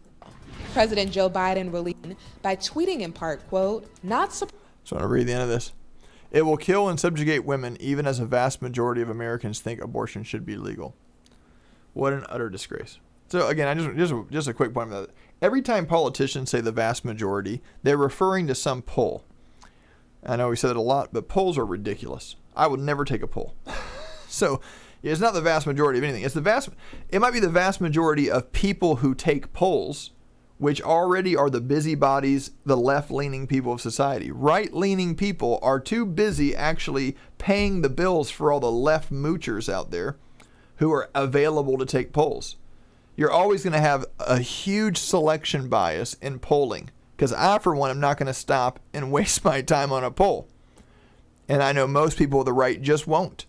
President Joe Biden released by tweeting in part, quote, "Not surprising." So I want to read the end of this. "It will kill and subjugate women, even as a vast majority of Americans think abortion should be legal." What an utter disgrace. So again, just a quick point about that. Every time politicians say the vast majority, they're referring to some poll. I know we said it a lot, but polls are ridiculous. I would never take a poll. So it's not the vast majority of anything. It might be the vast majority of people who take polls, which already are the busybodies, the left-leaning people of society. Right-leaning people are too busy actually paying the bills for all the left moochers out there who are available to take polls. You're always going to have a huge selection bias in polling, because I, for one, am not going to stop and waste my time on a poll. And I know most people of the right just won't.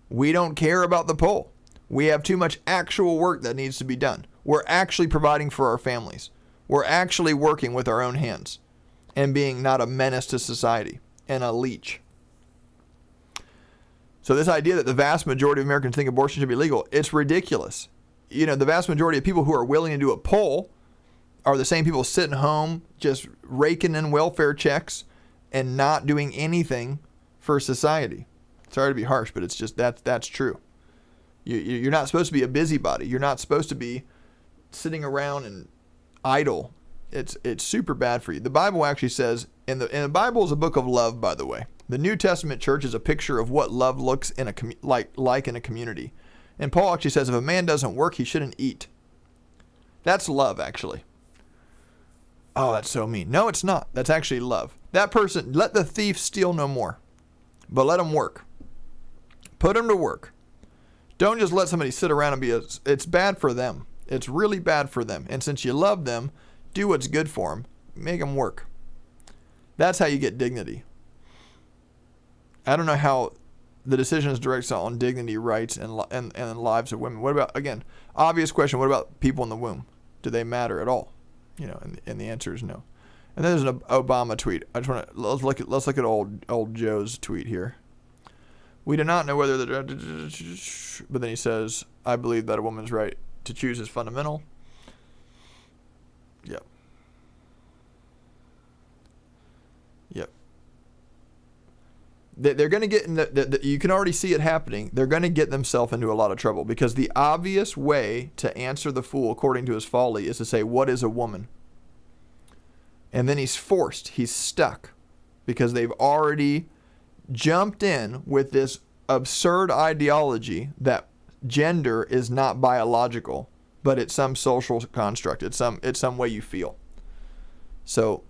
We don't care about the poll. We have too much actual work that needs to be done. We're actually providing for our families. We're actually working with our own hands and being not a menace to society and a leech. So this idea that the vast majority of Americans think abortion should be legal, it's ridiculous. The vast majority of people who are willing to do a poll are the same people sitting home just raking in welfare checks and not doing anything for society. Sorry to be harsh, but it's just that's true. You're not supposed to be a busybody. You're not supposed to be sitting around and idle. It's super bad for you. The Bible actually says, and the Bible is a book of love, by the way. The New Testament church is a picture of what love looks in like in a community. And Paul actually says if a man doesn't work, he shouldn't eat. That's love, actually. Oh, that's so mean. No, it's not. That's actually love. That person, let the thief steal no more, but let him work. Put him to work. Don't just let somebody sit around and be it's bad for them. It's really bad for them. And since you love them, do what's good for them. Make them work. That's how you get dignity. I don't know how the decision is directed on dignity, rights, and lives of women. What about, again, obvious question, what about people in the womb? Do they matter at all? And the answer is no. And then there's an Obama tweet. Let's look at old Joe's tweet here. We do not know whether but then he says, "I believe that a woman's right to choose is fundamental." Yep. They're going to get in you can already see it happening. They're going to get themselves into a lot of trouble, because the obvious way to answer the fool according to his folly is to say, what is a woman? And then he's stuck, because they've already jumped in with this absurd ideology that gender is not biological, but it's some social construct. It's some way you feel. So,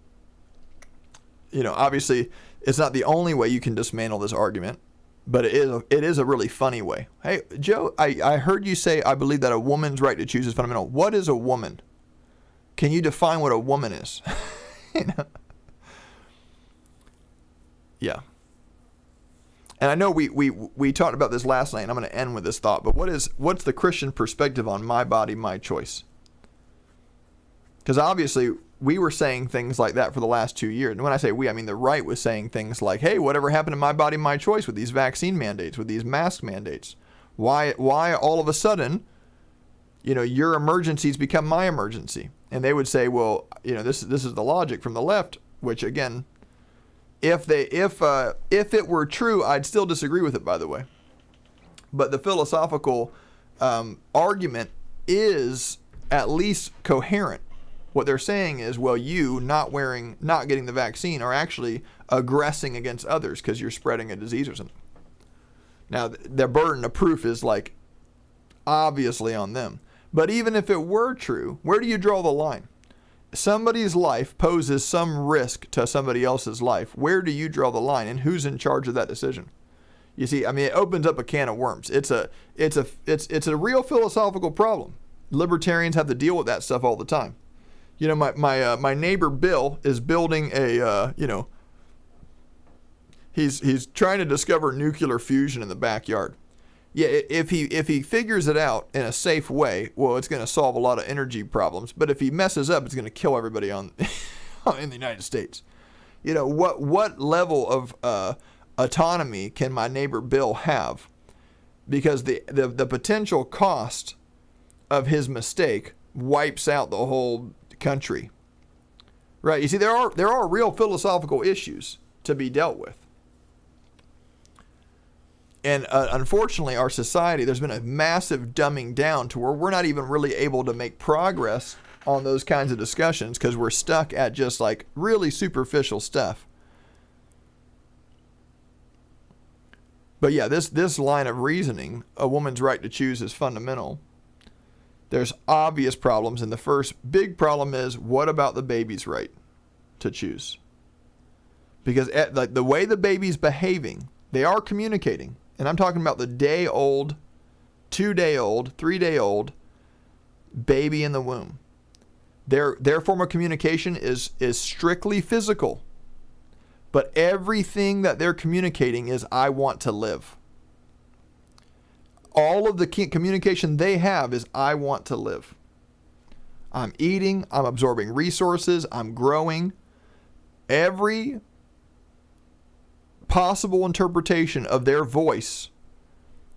obviously, it's not the only way you can dismantle this argument, but it is a really funny way. Hey, Joe, I heard you say, I believe that a woman's right to choose is fundamental. What is a woman? Can you define what a woman is? Yeah. And I know we talked about this last night, and I'm going to end with this thought, but what's the Christian perspective on my body, my choice? Because obviously we were saying things like that for the last 2 years. And when I say we, I mean the right was saying things like, hey, whatever happened to my body, my choice with these vaccine mandates, with these mask mandates? Why all of a sudden, your emergencies become my emergency? And they would say, well, this is the logic from the left, which again, if it were true, I'd still disagree with it, by the way. But the philosophical argument is at least coherent. What they're saying is, well, you not getting the vaccine are actually aggressing against others because you're spreading a disease or something. Now, their burden of proof is like obviously on them. But even if it were true, where do you draw the line? Somebody's life poses some risk to somebody else's life. Where do you draw the line, and who's in charge of that decision? You see, I mean, it opens up a can of worms. It's a real philosophical problem. Libertarians have to deal with that stuff all the time. My neighbor Bill is building a he's trying to discover nuclear fusion in the backyard. Yeah, if he figures it out in a safe way, well, it's going to solve a lot of energy problems. But if he messes up, it's going to kill everybody in the United States. What level of autonomy can my neighbor Bill have? Because the potential cost of his mistake wipes out the whole country. Right? You see, there are real philosophical issues to be dealt with. And unfortunately, our society, there's been a massive dumbing down to where we're not even really able to make progress on those kinds of discussions because we're stuck at just like really superficial stuff. But yeah, this line of reasoning, a woman's right to choose, is fundamental. There's obvious problems, and the first big problem is, what about the baby's right to choose? Because the way the baby's behaving, they are communicating. And I'm talking about the day-old, 2-day-old, 3-day-old baby in the womb. Their form of communication is strictly physical. But everything that they're communicating is, I want to live. All of the communication they have is, I want to live. I'm eating, I'm absorbing resources, I'm growing. Every possible interpretation of their voice,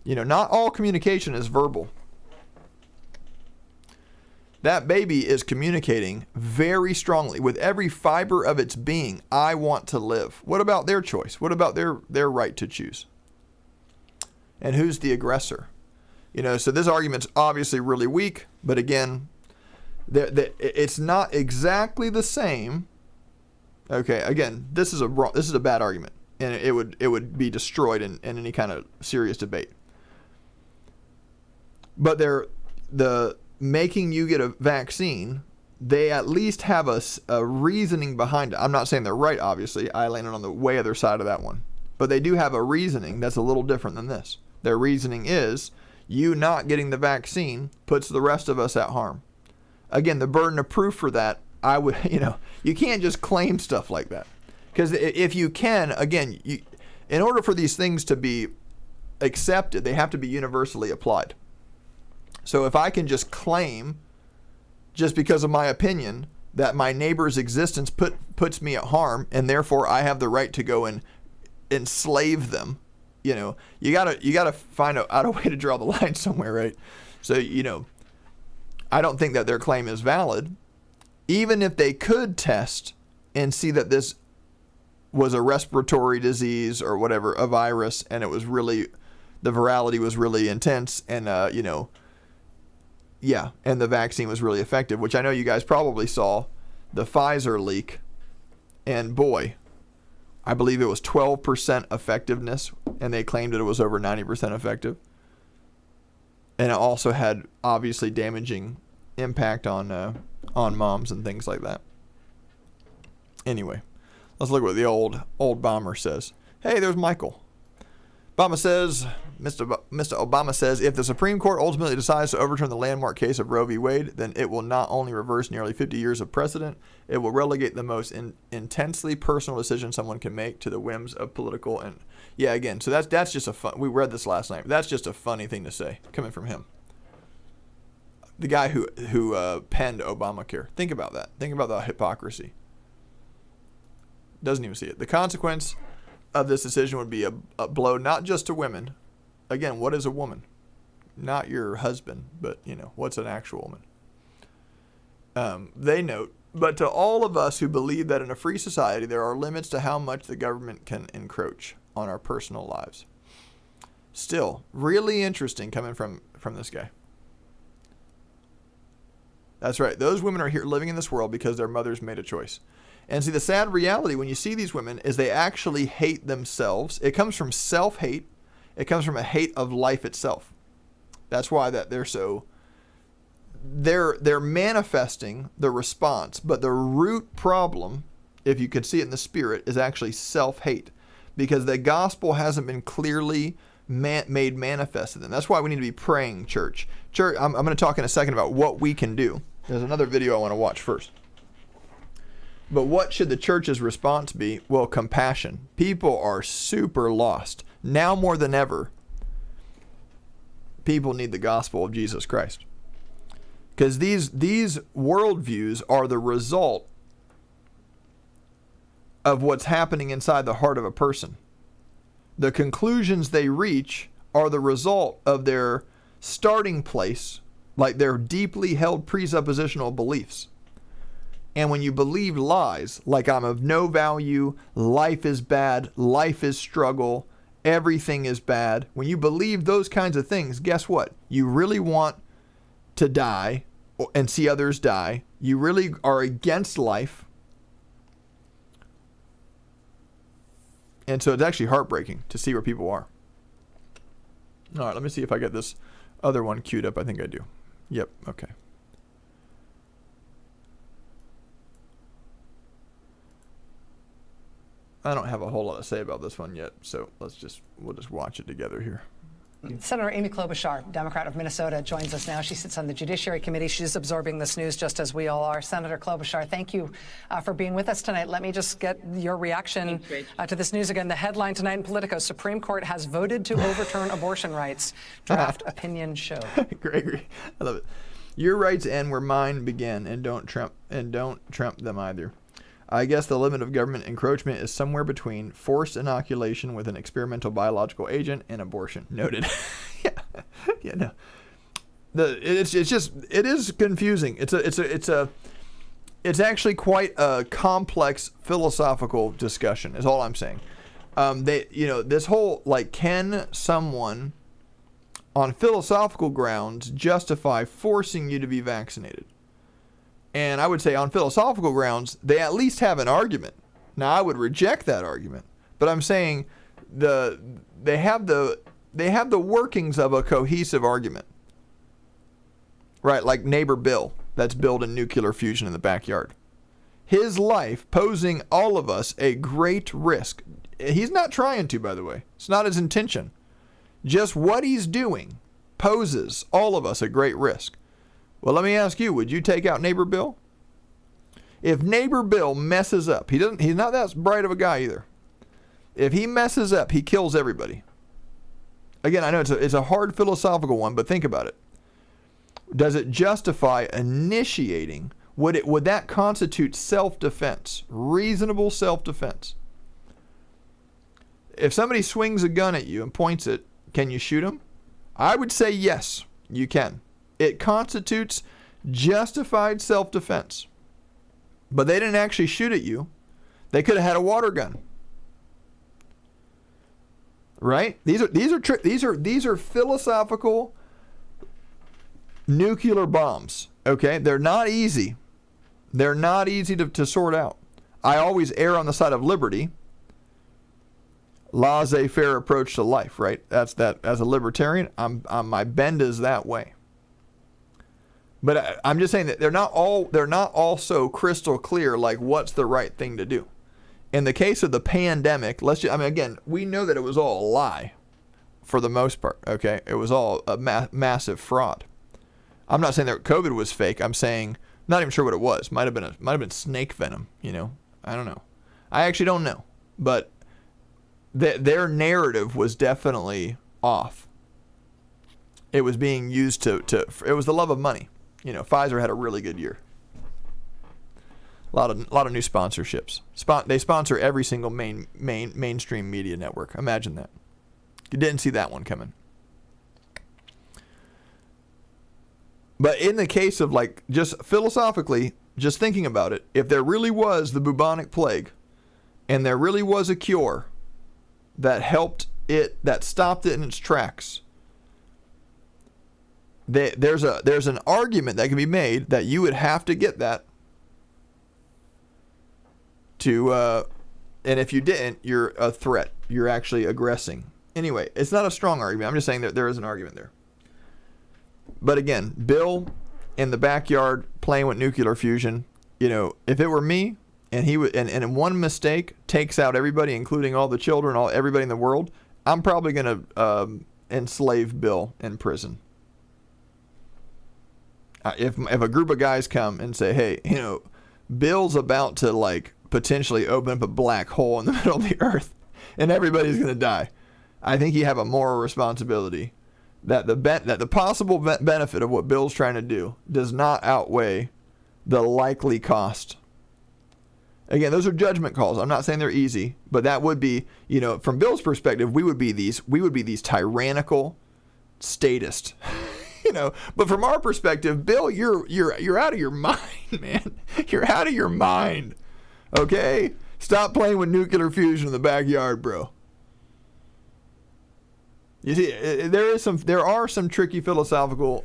not all communication is verbal. That baby is communicating very strongly with every fiber of its being, I want to live. What about their choice? What about their right to choose? And who's the aggressor? So this argument's obviously really weak, but again, it's not exactly the same. Okay, again, this is a bad argument, and it would be destroyed in any kind of serious debate. But the making you get a vaccine, they at least have a reasoning behind it. I'm not saying they're right, obviously. I landed on the way other side of that one. But they do have a reasoning that's a little different than this. Their reasoning is, you not getting the vaccine puts the rest of us at harm. Again, the burden of proof for that, you can't just claim stuff like that. Because if you can, again, in order for these things to be accepted, they have to be universally applied. So if I can just claim, just because of my opinion, that my neighbor's existence puts me at harm, and therefore I have the right to go and enslave them, you gotta find out a way to draw the line somewhere, right? So I don't think that their claim is valid, even if they could test and see that this was a respiratory disease or whatever, a virus, and it was really, the virality was really intense, and and the vaccine was really effective, which I know you guys probably saw the Pfizer leak, and boy, I believe it was 12% effectiveness, and they claimed that it was over 90% effective. And it also had obviously damaging impact on moms and things like that. Anyway, let's look at what the old bomber says. Hey, there's Michael. Mr. Obama says, if the Supreme Court ultimately decides to overturn the landmark case of Roe v. Wade, then it will not only reverse nearly 50 years of precedent, it will relegate the most intensely personal decision someone can make to the whims of political and... Yeah, again, so that's just a fun... We read this last night. That's just a funny thing to say, coming from him. The guy who penned Obamacare. Think about that. Think about the hypocrisy. Doesn't even see it. The consequence of this decision would be a blow not just to women. Again, what is a woman? not your husband, but, what's an actual woman? They note, but to all of us who believe that in a free society, there are limits to how much the government can encroach on our personal lives. Still, really interesting coming from this guy. That's right. Those women are here living in this world because their mothers made a choice. And see, the sad reality when you see these women is they actually hate themselves. It comes from self-hate. It comes from a hate of life itself. That's why that they're manifesting the response. But the root problem, if you could see it in the spirit, is actually self-hate. Because the gospel hasn't been clearly made manifest to them. That's why we need to be praying, church. I'm going to talk in a second about what we can do. There's another video I want to watch first. But what should the church's response be? Well, compassion. People are super lost. Now more than ever, people need the gospel of Jesus Christ. Because these worldviews are the result of what's happening inside the heart of a person. The conclusions they reach are the result of their starting place, like their deeply held presuppositional beliefs. And when you believe lies, like I'm of no value, life is bad, life is struggle, everything is bad, when you believe those kinds of things, guess what? You really want to die and see others die. You really are against life. And so it's actually heartbreaking to see where people are. All right, let me see if I get this other one queued up. I think I do. Yep, okay. I don't have a whole lot to say about this one yet, so we'll just watch it together here. Senator Amy Klobuchar, Democrat of Minnesota, joins us now. She sits on the Judiciary Committee. She's absorbing this news just as we all are. Senator Klobuchar, thank you for being with us tonight. Let me just get your reaction to this news again. The headline tonight in Politico: Supreme Court has voted to overturn abortion rights. Draft opinion show. Gregory, I love it. Your rights end where mine begin, and don't trump them either. I guess the limit of government encroachment is somewhere between forced inoculation with an experimental biological agent and abortion. Noted. Yeah, no. It is confusing. It's actually quite a complex philosophical discussion. Is all I'm saying. This whole can someone on philosophical grounds justify forcing you to be vaccinated? And I would say on philosophical grounds, they at least have an argument. Now, I would reject that argument, but I'm saying they have the workings of a cohesive argument. Right, like neighbor Bill that's building nuclear fusion in the backyard. His life posing all of us a great risk. He's not trying to, by the way. It's not his intention. Just what he's doing poses all of us a great risk. Well, let me ask you, would you take out neighbor Bill? If neighbor Bill messes up, he's not that bright of a guy either. If he messes up, he kills everybody. Again, I know it's a hard philosophical one, but think about it. Does it justify initiating? Would that constitute self-defense? Reasonable self-defense? If somebody swings a gun at you and points it, can you shoot him? I would say yes, you can. It constitutes justified self-defense. But they didn't actually shoot at you. They could have had a water gun. Right? These are philosophical nuclear bombs. Okay? They're not easy. They're not easy to sort out. I always err on the side of liberty. Laissez-faire approach to life, right? That's that. As a libertarian, my bend is that way. But I'm just saying that they're not all so crystal clear, like what's the right thing to do. In the case of the pandemic, again, we know that it was all a lie for the most part, okay? It was all a massive fraud. I'm not saying that COVID was fake. I'm saying, not even sure what it was. Might have been snake venom, I don't know. I actually don't know. But their narrative was definitely off. It was being used it was the love of money. Pfizer had a really good year. A lot of new sponsorships. They sponsor every single mainstream media network. Imagine that. You didn't see that one coming. But in the case of, like, just philosophically, just thinking about it, if there really was the bubonic plague and there really was a cure that helped it, that stopped it in its tracks, there's an argument that can be made that you would have to get that to, and if you didn't, you're a threat. You're actually aggressing. Anyway, it's not a strong argument. I'm just saying that there is an argument there. But again, Bill in the backyard playing with nuclear fusion, you know, if it were me and he would, and one mistake takes out everybody, including all the children, everybody in the world, I'm probably going to enslave Bill in prison. If a group of guys come and say, hey, you know, Bill's about to, like, potentially open up a black hole in the middle of the earth and everybody's going to die, I think you have a moral responsibility that the possible benefit of what Bill's trying to do does not outweigh the likely cost. Again, those are judgment calls. I'm not saying they're easy, but that would be, you know, from Bill's perspective, we would be these tyrannical statists. You know, but from our perspective, Bill, you're out of your mind, man. You're out of your mind. Okay? Stop playing with nuclear fusion in the backyard, bro. You see, there are some tricky philosophical.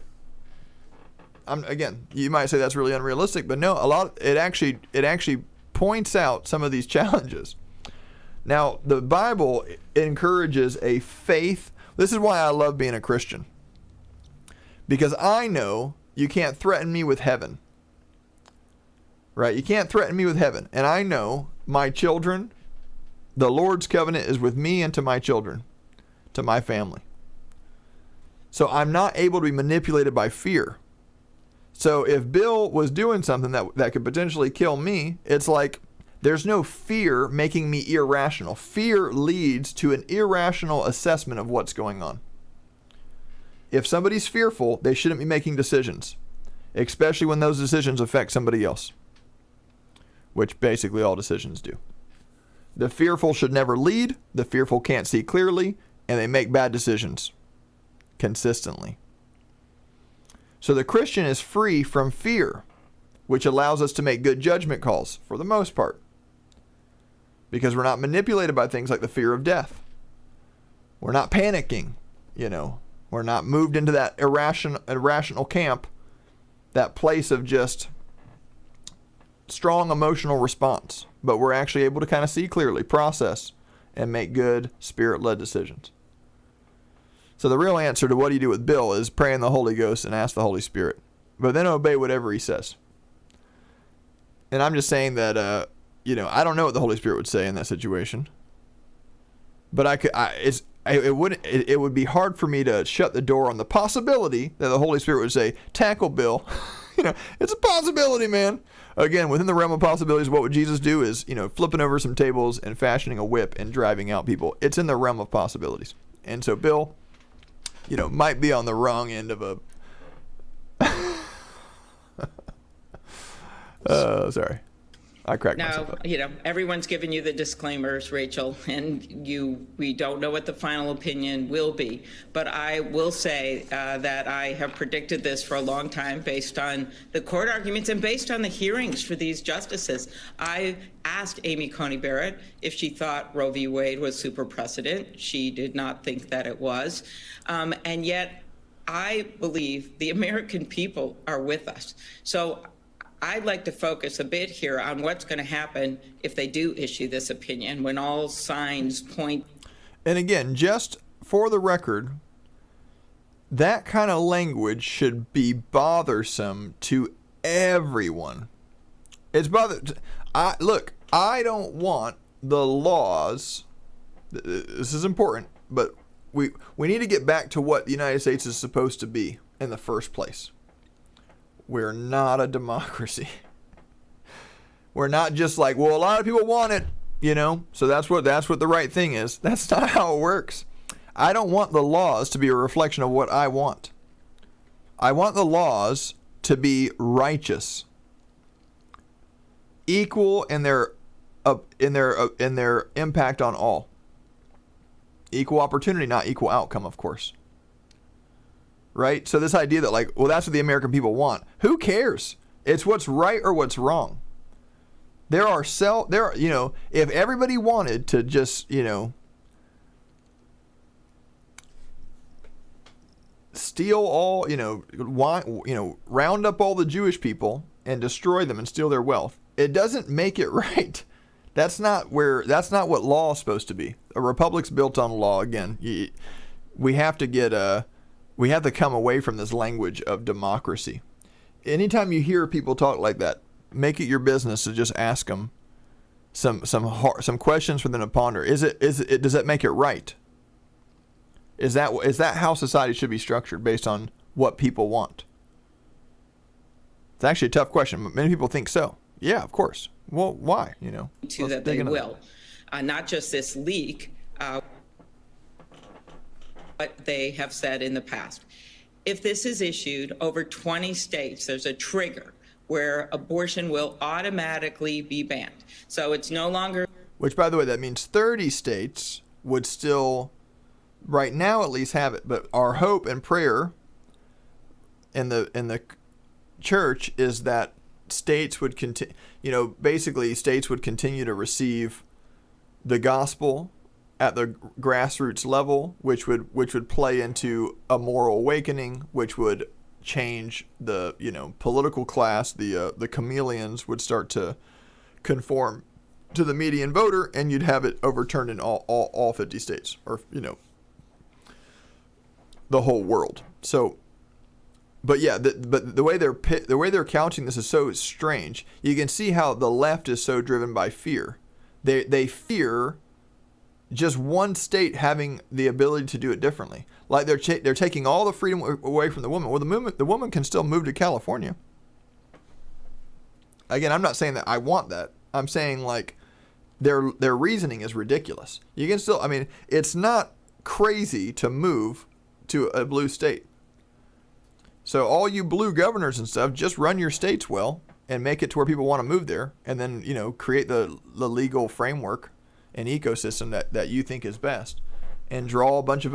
Again, you might say that's really unrealistic, but no, it actually points out some of these challenges. Now, the Bible encourages a faith. This is why I love being a Christian. Because I know you can't threaten me with heaven. Right? You can't threaten me with heaven. And I know my children, the Lord's covenant is with me and to my children, to my family. So I'm not able to be manipulated by fear. So if Bill was doing something that could potentially kill me, it's like there's no fear making me irrational. Fear leads to an irrational assessment of what's going on. If somebody's fearful, they shouldn't be making decisions, especially when those decisions affect somebody else, which basically all decisions do. The fearful should never lead, the fearful can't see clearly, and they make bad decisions consistently. So the Christian is free from fear, which allows us to make good judgment calls for the most part, because we're not manipulated by things like the fear of death. We're not panicking, you know. We're not moved into that irrational camp, that place of just strong emotional response. But we're actually able to kind of see clearly, process, and make good spirit-led decisions. So the real answer to what do you do with Bill is pray in the Holy Ghost and ask the Holy Spirit. But then obey whatever he says. And I'm just saying that, you know, I don't know what the Holy Spirit would say in that situation. But it would be hard for me to shut the door on the possibility that the Holy Spirit would say, tackle Bill. You know, it's a possibility, man. Again, within the realm of possibilities, what would Jesus do is, you know, flipping over some tables and fashioning a whip and driving out people. It's in the realm of possibilities. And so Bill, you know, might be on the wrong end of a... sorry. I cracked myself up. You know, everyone's given you the disclaimers, Rachel, and we don't know what the final opinion will be. But I will say that I have predicted this for a long time based on the court arguments and based on the hearings for these justices. I asked Amy Coney Barrett if she thought Roe v. Wade was super precedent. She did not think that it was. And yet I believe the American people are with us. So I'd like to focus a bit here on what's going to happen if they do issue this opinion when all signs point. And again, just for the record, that kind of language should be bothersome to everyone. It's look, I don't want the laws. This is important, but we need to get back to what the United States is supposed to be in the first place. We're not a democracy. We're not just like, well, a lot of people want it, you know, so that's what the right thing is. That's not how it works. I don't want the laws to be a reflection of what I want. I want the laws to be righteous, equal in their impact on all. Equal opportunity, not equal outcome, of course. right? So this idea that like, well, that's what the American people want. Who cares? It's what's right or what's wrong. If everybody wanted to just, steal all, round up all the Jewish people and destroy them and steal their wealth, it doesn't make it right. That's not what law is supposed to be. A republic's built on law. Again, we have to come away from this language of democracy. Anytime you hear people talk like that, make it your business to just ask them some questions for them to ponder. Does that make it right? Is that how society should be structured based on what people want? It's actually a tough question, but many people think so. Yeah, of course. Well, why? That they will. Not just this leak, what they have said in the past. If this is issued over 20 states, there's a trigger where abortion will automatically be banned. So it's no longer... Which, by the way, that means 30 states would still, right now at least, have it. But our hope and prayer in the church is that states would continue, states would continue to receive the gospel at the grassroots level, which would play into a moral awakening, which would change the political class. The chameleons would start to conform to the median voter, and you'd have it overturned in all 50 states, or the whole world. So, but yeah, the way they're couching this is so strange. You can see how the left is so driven by fear. They fear just one state having the ability to do it differently. Like they're taking all the freedom away from the woman. Well, the woman can still move to California. Again, I'm not saying that I want that. I'm saying like their reasoning is ridiculous. You can still, it's not crazy to move to a blue state. So all you blue governors and stuff, just run your states well and make it to where people want to move there, and then create the legal framework and ecosystem that you think is best, and draw a bunch of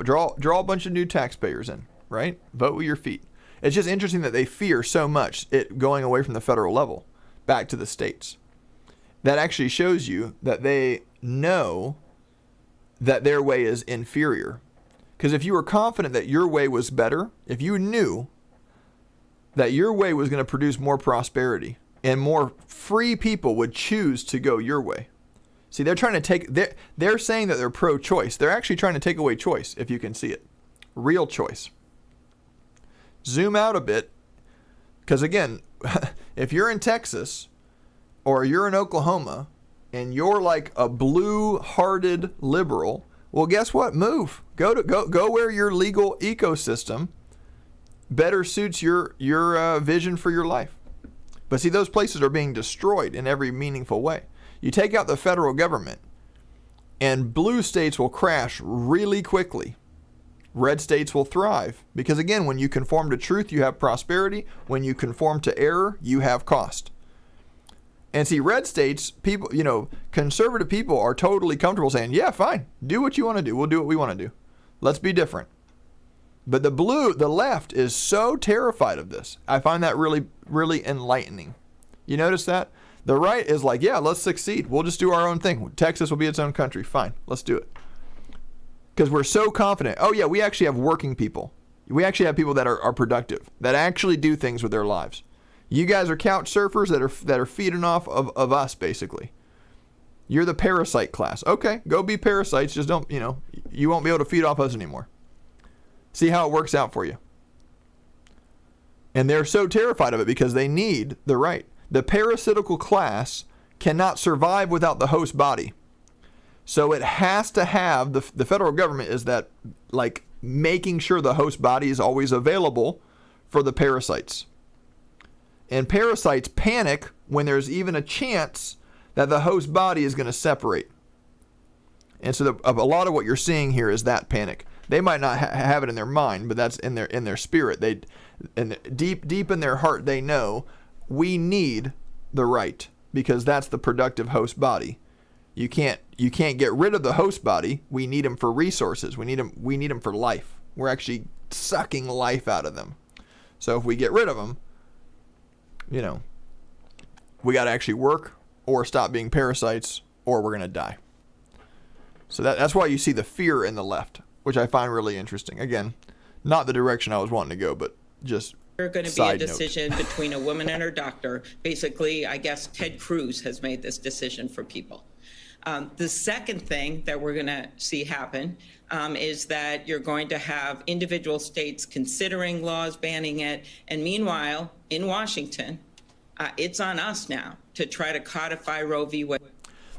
draw a bunch of new taxpayers in, right? Vote with your feet. It's just interesting that they fear so much it going away from the federal level back to the states. That actually shows you that they know that their way is inferior. Because if you were confident that your way was better, if you knew that your way was going to produce more prosperity and more free people would choose to go your way. See, they're trying to they're saying that they're pro-choice. They're actually trying to take away choice, if you can see it. Real choice. Zoom out a bit, because again, if you're in Texas or you're in Oklahoma and you're like a blue-hearted liberal, well, guess what? Move. Go where your legal ecosystem better suits your vision for your life. But see, those places are being destroyed in every meaningful way. You take out the federal government, and blue states will crash really quickly. Red states will thrive. Because again, when you conform to truth, you have prosperity. When you conform to error, you have cost. And see, red states, people, conservative people are totally comfortable saying, yeah, fine, do what you want to do. We'll do what we want to do. Let's be different. But the left is so terrified of this. I find that really, really enlightening. You notice that? The right is like, yeah, let's succeed. We'll just do our own thing. Texas will be its own country. Fine, let's do it. Because we're so confident. Oh yeah, we actually have working people. We actually have people that are productive, that actually do things with their lives. You guys are couch surfers that are feeding off of us, basically. You're the parasite class. Okay, go be parasites. Just don't, you won't be able to feed off us anymore. See how it works out for you. And they're so terrified of it because they need the right. The parasitical class cannot survive without the host body. So it has to have, the federal government is that, like, making sure the host body is always available for the parasites. And parasites panic when there's even a chance that the host body is going to separate. And so a lot of what you're seeing here is that panic. They might not have it in their mind, but that's in their spirit. Deep in their heart, they know we need the right, because that's the productive host body. You can't get rid of the host body. We need him for resources. We need him for life. We're actually sucking life out of them. So if we get rid of them, you know, we got to actually work or stop being parasites, or we're going to die. So that's why you see the fear in the left, which I find really interesting. Again, not the direction I was wanting to go, but just There's going to be a decision between a woman and her doctor. Basically, I guess Ted Cruz has made this decision for people. The second thing that we're going to see happen is that you're going to have individual states considering laws banning it. And meanwhile, in Washington, it's on us now to try to codify Roe v. Wade.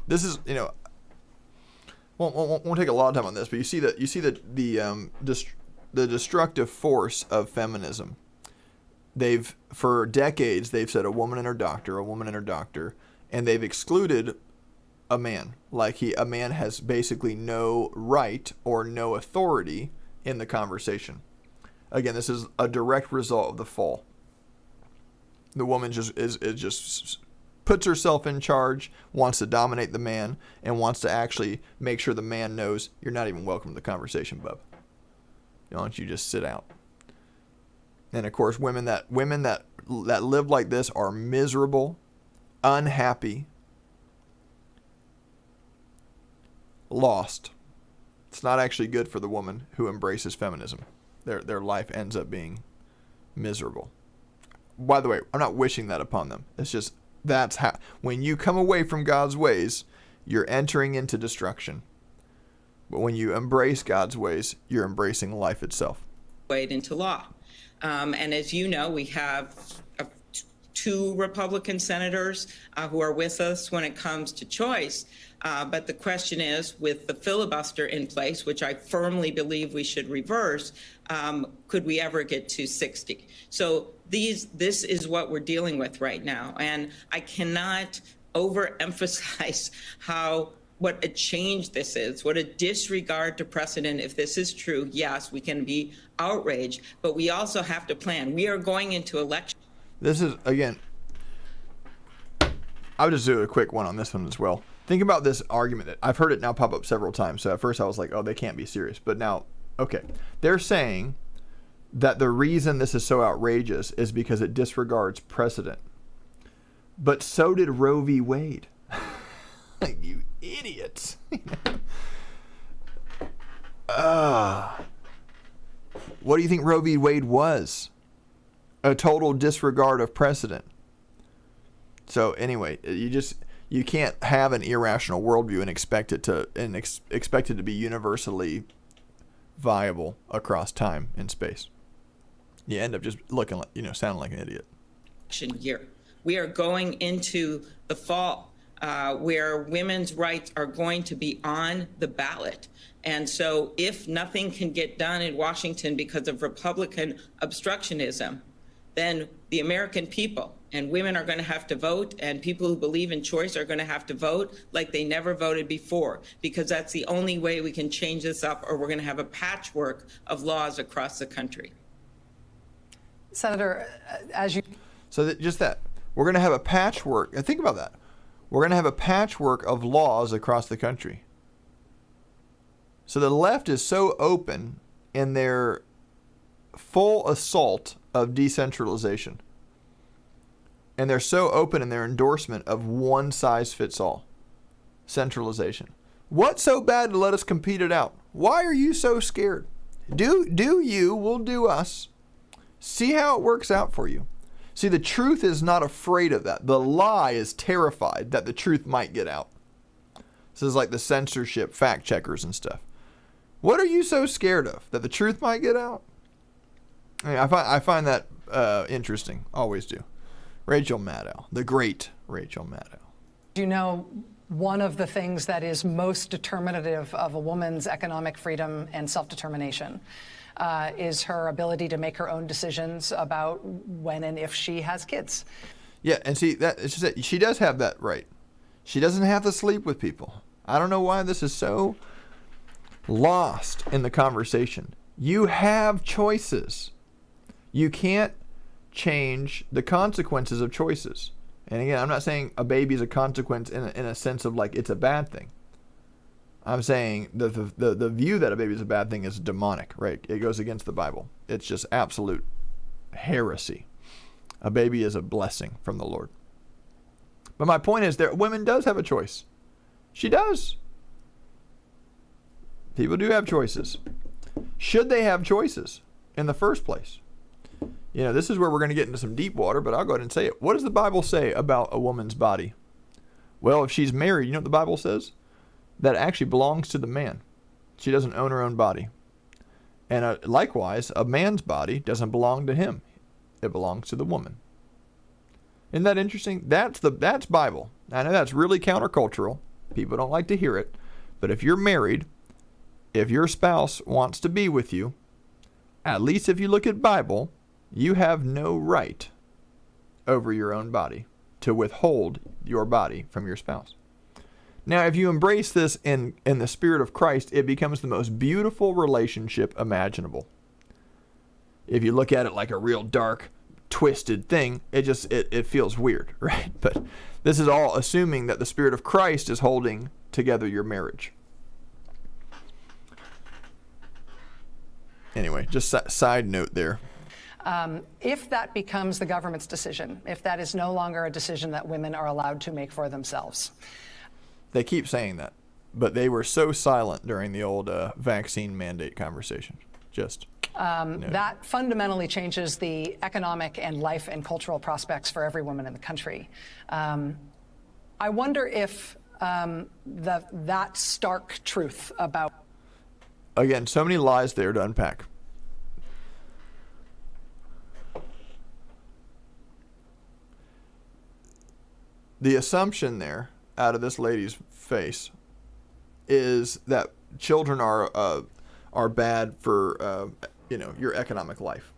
This is, you know, won't take a lot of time on this, but you see the destructive force of feminism. For decades they've said a woman and her doctor, and they've excluded a man. Like a man has basically no right or no authority in the conversation. Again, this is a direct result of the fall. The woman just puts herself in charge, wants to dominate the man, and wants to actually make sure the man knows you're not even welcome to the conversation, bub. Why don't you just sit out? And of course, women that live like this are miserable, unhappy, lost. It's not actually good for the woman who embraces feminism. Their life ends up being miserable. By the way, I'm not wishing that upon them. It's just that's how, when you come away from God's ways, you're entering into destruction. But when you embrace God's ways, you're embracing life itself. Wade into law. And as you know, we have two Republican senators who are with us when it comes to choice. But the question is, with the filibuster in place, which I firmly believe we should reverse, could we ever get to 60? So this is what we're dealing with right now. And I cannot overemphasize what a change this is, what a disregard to precedent. If this is true, yes, we can be outraged, but we also have to plan. We are going into election. This is, again, I'll just do a quick one on this one as well. Think about this argument. I've heard it now pop up several times. So at first I was like, oh, they can't be serious. But now, okay, they're saying that the reason this is so outrageous is because it disregards precedent. But so did Roe v. Wade. Like, you idiots. What do you think Roe v. Wade was? A total disregard of precedent. So anyway, you can't have an irrational worldview and expect it to be universally viable across time and space. You end up just looking like, sounding like an idiot. Year. We are going into the fall where women's rights are going to be on the ballot. And so if nothing can get done in Washington because of Republican obstructionism, then the American people and women are going to have to vote, and people who believe in choice are going to have to vote like they never voted before, because that's the only way we can change this up, or we're going to have a patchwork of laws across the country. Senator, we're going to have a patchwork. And think about that. We're going to have a patchwork of laws across the country. So the left is so open in their full assault of decentralization. And they're so open in their endorsement of one size fits all centralization. What's so bad to let us compete it out? Why are you so scared? Do you, we'll do us. See how it works out for you. See, the truth is not afraid of that. The lie is terrified that the truth might get out. This is like the censorship fact checkers and stuff. What are you so scared of? That the truth might get out? I find that interesting. Always do. Rachel Maddow, the great Rachel Maddow. You know, one of the things that is most determinative of a woman's economic freedom and self-determination is her ability to make her own decisions about when and if she has kids. Yeah, and see, it's just that she does have that right. She doesn't have to sleep with people. I don't know why this is so lost in the conversation. You have choices. You can't change the consequences of choices. And again, I'm not saying a baby is a consequence in a sense of like it's a bad thing. I'm saying the view that a baby is a bad thing is demonic, right? It goes against the Bible. It's just absolute heresy. A baby is a blessing from the Lord. But my point is that women does have a choice. She does. People do have choices. Should they have choices in the first place? You know, this is where we're going to get into some deep water, but I'll go ahead and say it. What does the Bible say about a woman's body? Well, if she's married, you know what the Bible says? That actually belongs to the man. She doesn't own her own body. And likewise, a man's body doesn't belong to him. It belongs to the woman. Isn't that interesting? That's Bible. I know that's really countercultural. People don't like to hear it. But if you're married, if your spouse wants to be with you, at least if you look at Bible, you have no right over your own body to withhold your body from your spouse. Now, if you embrace this in the Spirit of Christ, it becomes the most beautiful relationship imaginable. If you look at it like a real dark, twisted thing, it feels weird, right? But this is all assuming that the Spirit of Christ is holding together your marriage. Anyway, just side note there. If that becomes the government's decision, if that is no longer a decision that women are allowed to make for themselves. They keep saying that, but they were so silent during the old vaccine mandate conversation. That fundamentally changes the economic and life and cultural prospects for every woman in the country. I wonder if that stark truth about... Again, so many lies there to unpack. The assumption there, out of this lady's face, is that children are bad for your economic life.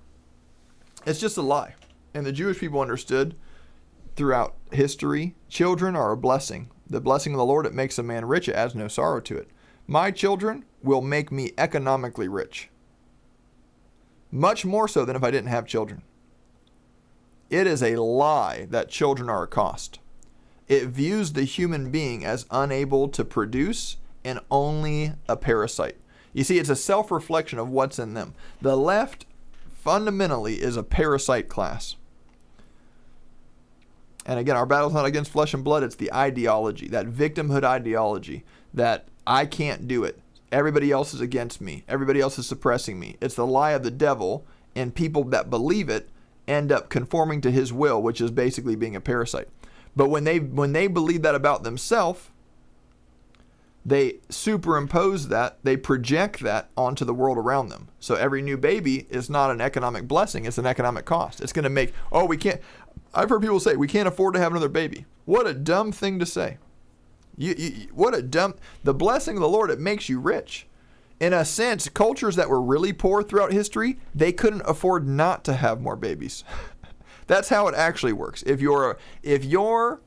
It's just a lie. And the Jewish people understood throughout history, children are a blessing. The blessing of the Lord, it makes a man rich, it adds no sorrow to it. My children will make me economically rich. Much more so than if I didn't have children. It is a lie that children are a cost. It views the human being as unable to produce and only a parasite. You see, it's a self-reflection of what's in them. The left fundamentally is a parasite class. And again, our battle's not against flesh and blood, it's the ideology, that victimhood ideology, that I can't do it. Everybody else is against me. Everybody else is suppressing me. It's the lie of the devil, and people that believe it end up conforming to his will, which is basically being a parasite. But when they believe that about themselves, they superimpose that, they project that onto the world around them. So every new baby is not an economic blessing, it's an economic cost. It's going to make, I've heard people say, we can't afford to have another baby. What a dumb thing to say. The blessing of the Lord, it makes you rich. In a sense, cultures that were really poor throughout history, they couldn't afford not to have more babies. That's how it actually works. If you're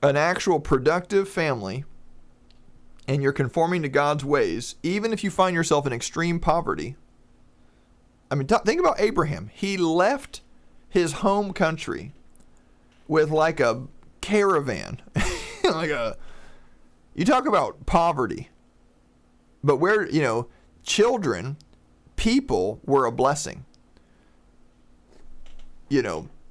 an actual productive family and you're conforming to God's ways, even if you find yourself in extreme poverty, I mean, think about Abraham. He left his home country with like a caravan, you talk about poverty, but where, children, people were a blessing.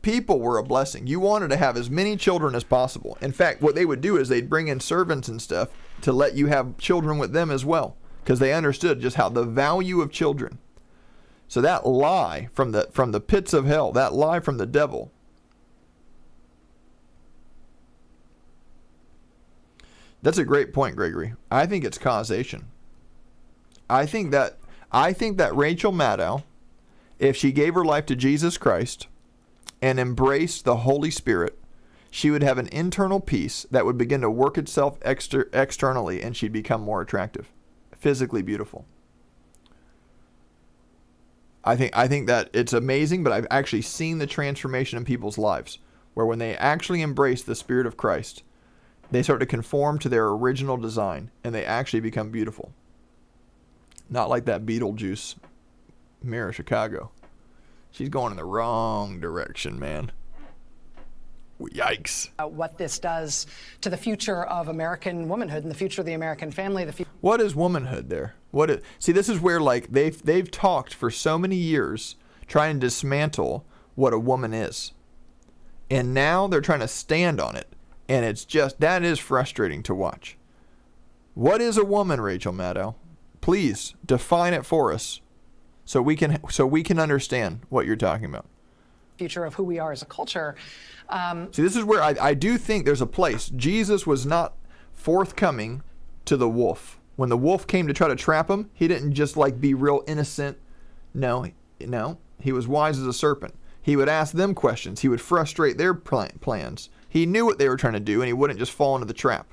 People were a blessing. You wanted to have as many children as possible. In fact, what they would do is they'd bring in servants and stuff to let you have children with them as well, because they understood just how the value of children. So that lie from the pits of hell, that lie from the devil, that's a great point, Gregory. I think it's causation. I think that Rachel Maddow, if she gave her life to Jesus Christ and embraced the Holy Spirit, she would have an internal peace that would begin to work itself externally, and she'd become more attractive, physically beautiful. I think that it's amazing, but I've actually seen the transformation in people's lives, where when they actually embrace the Spirit of Christ, they start to conform to their original design, and they actually become beautiful. Not like that Beetlejuice Mayor of Chicago. She's going in the wrong direction, man. Yikes. What this does to the future of American womanhood and the future of the American family. What is womanhood there? See, this is where like they've talked for so many years trying to dismantle what a woman is. And now they're trying to stand on it. And it's just, that is frustrating to watch. What is a woman, Rachel Maddow? Please define it for us so we can understand what you're talking about. Future of who we are as a culture. See, this is where I do think there's a place. Jesus was not forthcoming to the wolf. When the wolf came to try to trap him, he didn't just like be real innocent. No, he was wise as a serpent. He would ask them questions. He would frustrate their plans. He knew what they were trying to do, and he wouldn't just fall into the trap.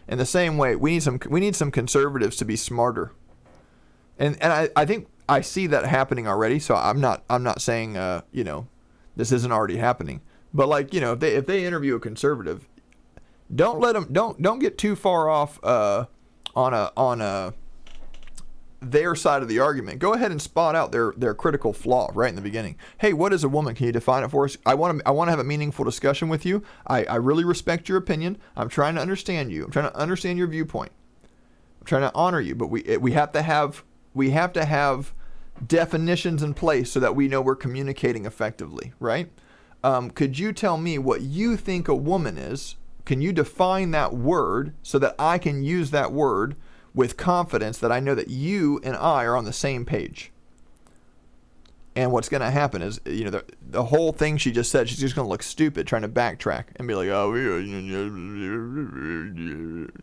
In the same way, we need some conservatives to be smarter. And I think I see that happening already. So I'm not saying this isn't already happening. But like, if they interview a conservative, don't get too far off on their side of the argument. Go ahead and spot out their critical flaw right in the beginning. Hey, what is a woman? Can you define it for us? I want to have a meaningful discussion with you. I really respect your opinion. I'm trying to understand you. I'm trying to understand your viewpoint. I'm trying to honor you. But we have to have definitions in place so that we know we're communicating effectively, right? Could you tell me what you think a woman is? Can you define that word so that I can use that word with confidence that I know that you and I are on the same page? And what's going to happen is, the whole thing she just said, she's just going to look stupid trying to backtrack and be like, oh,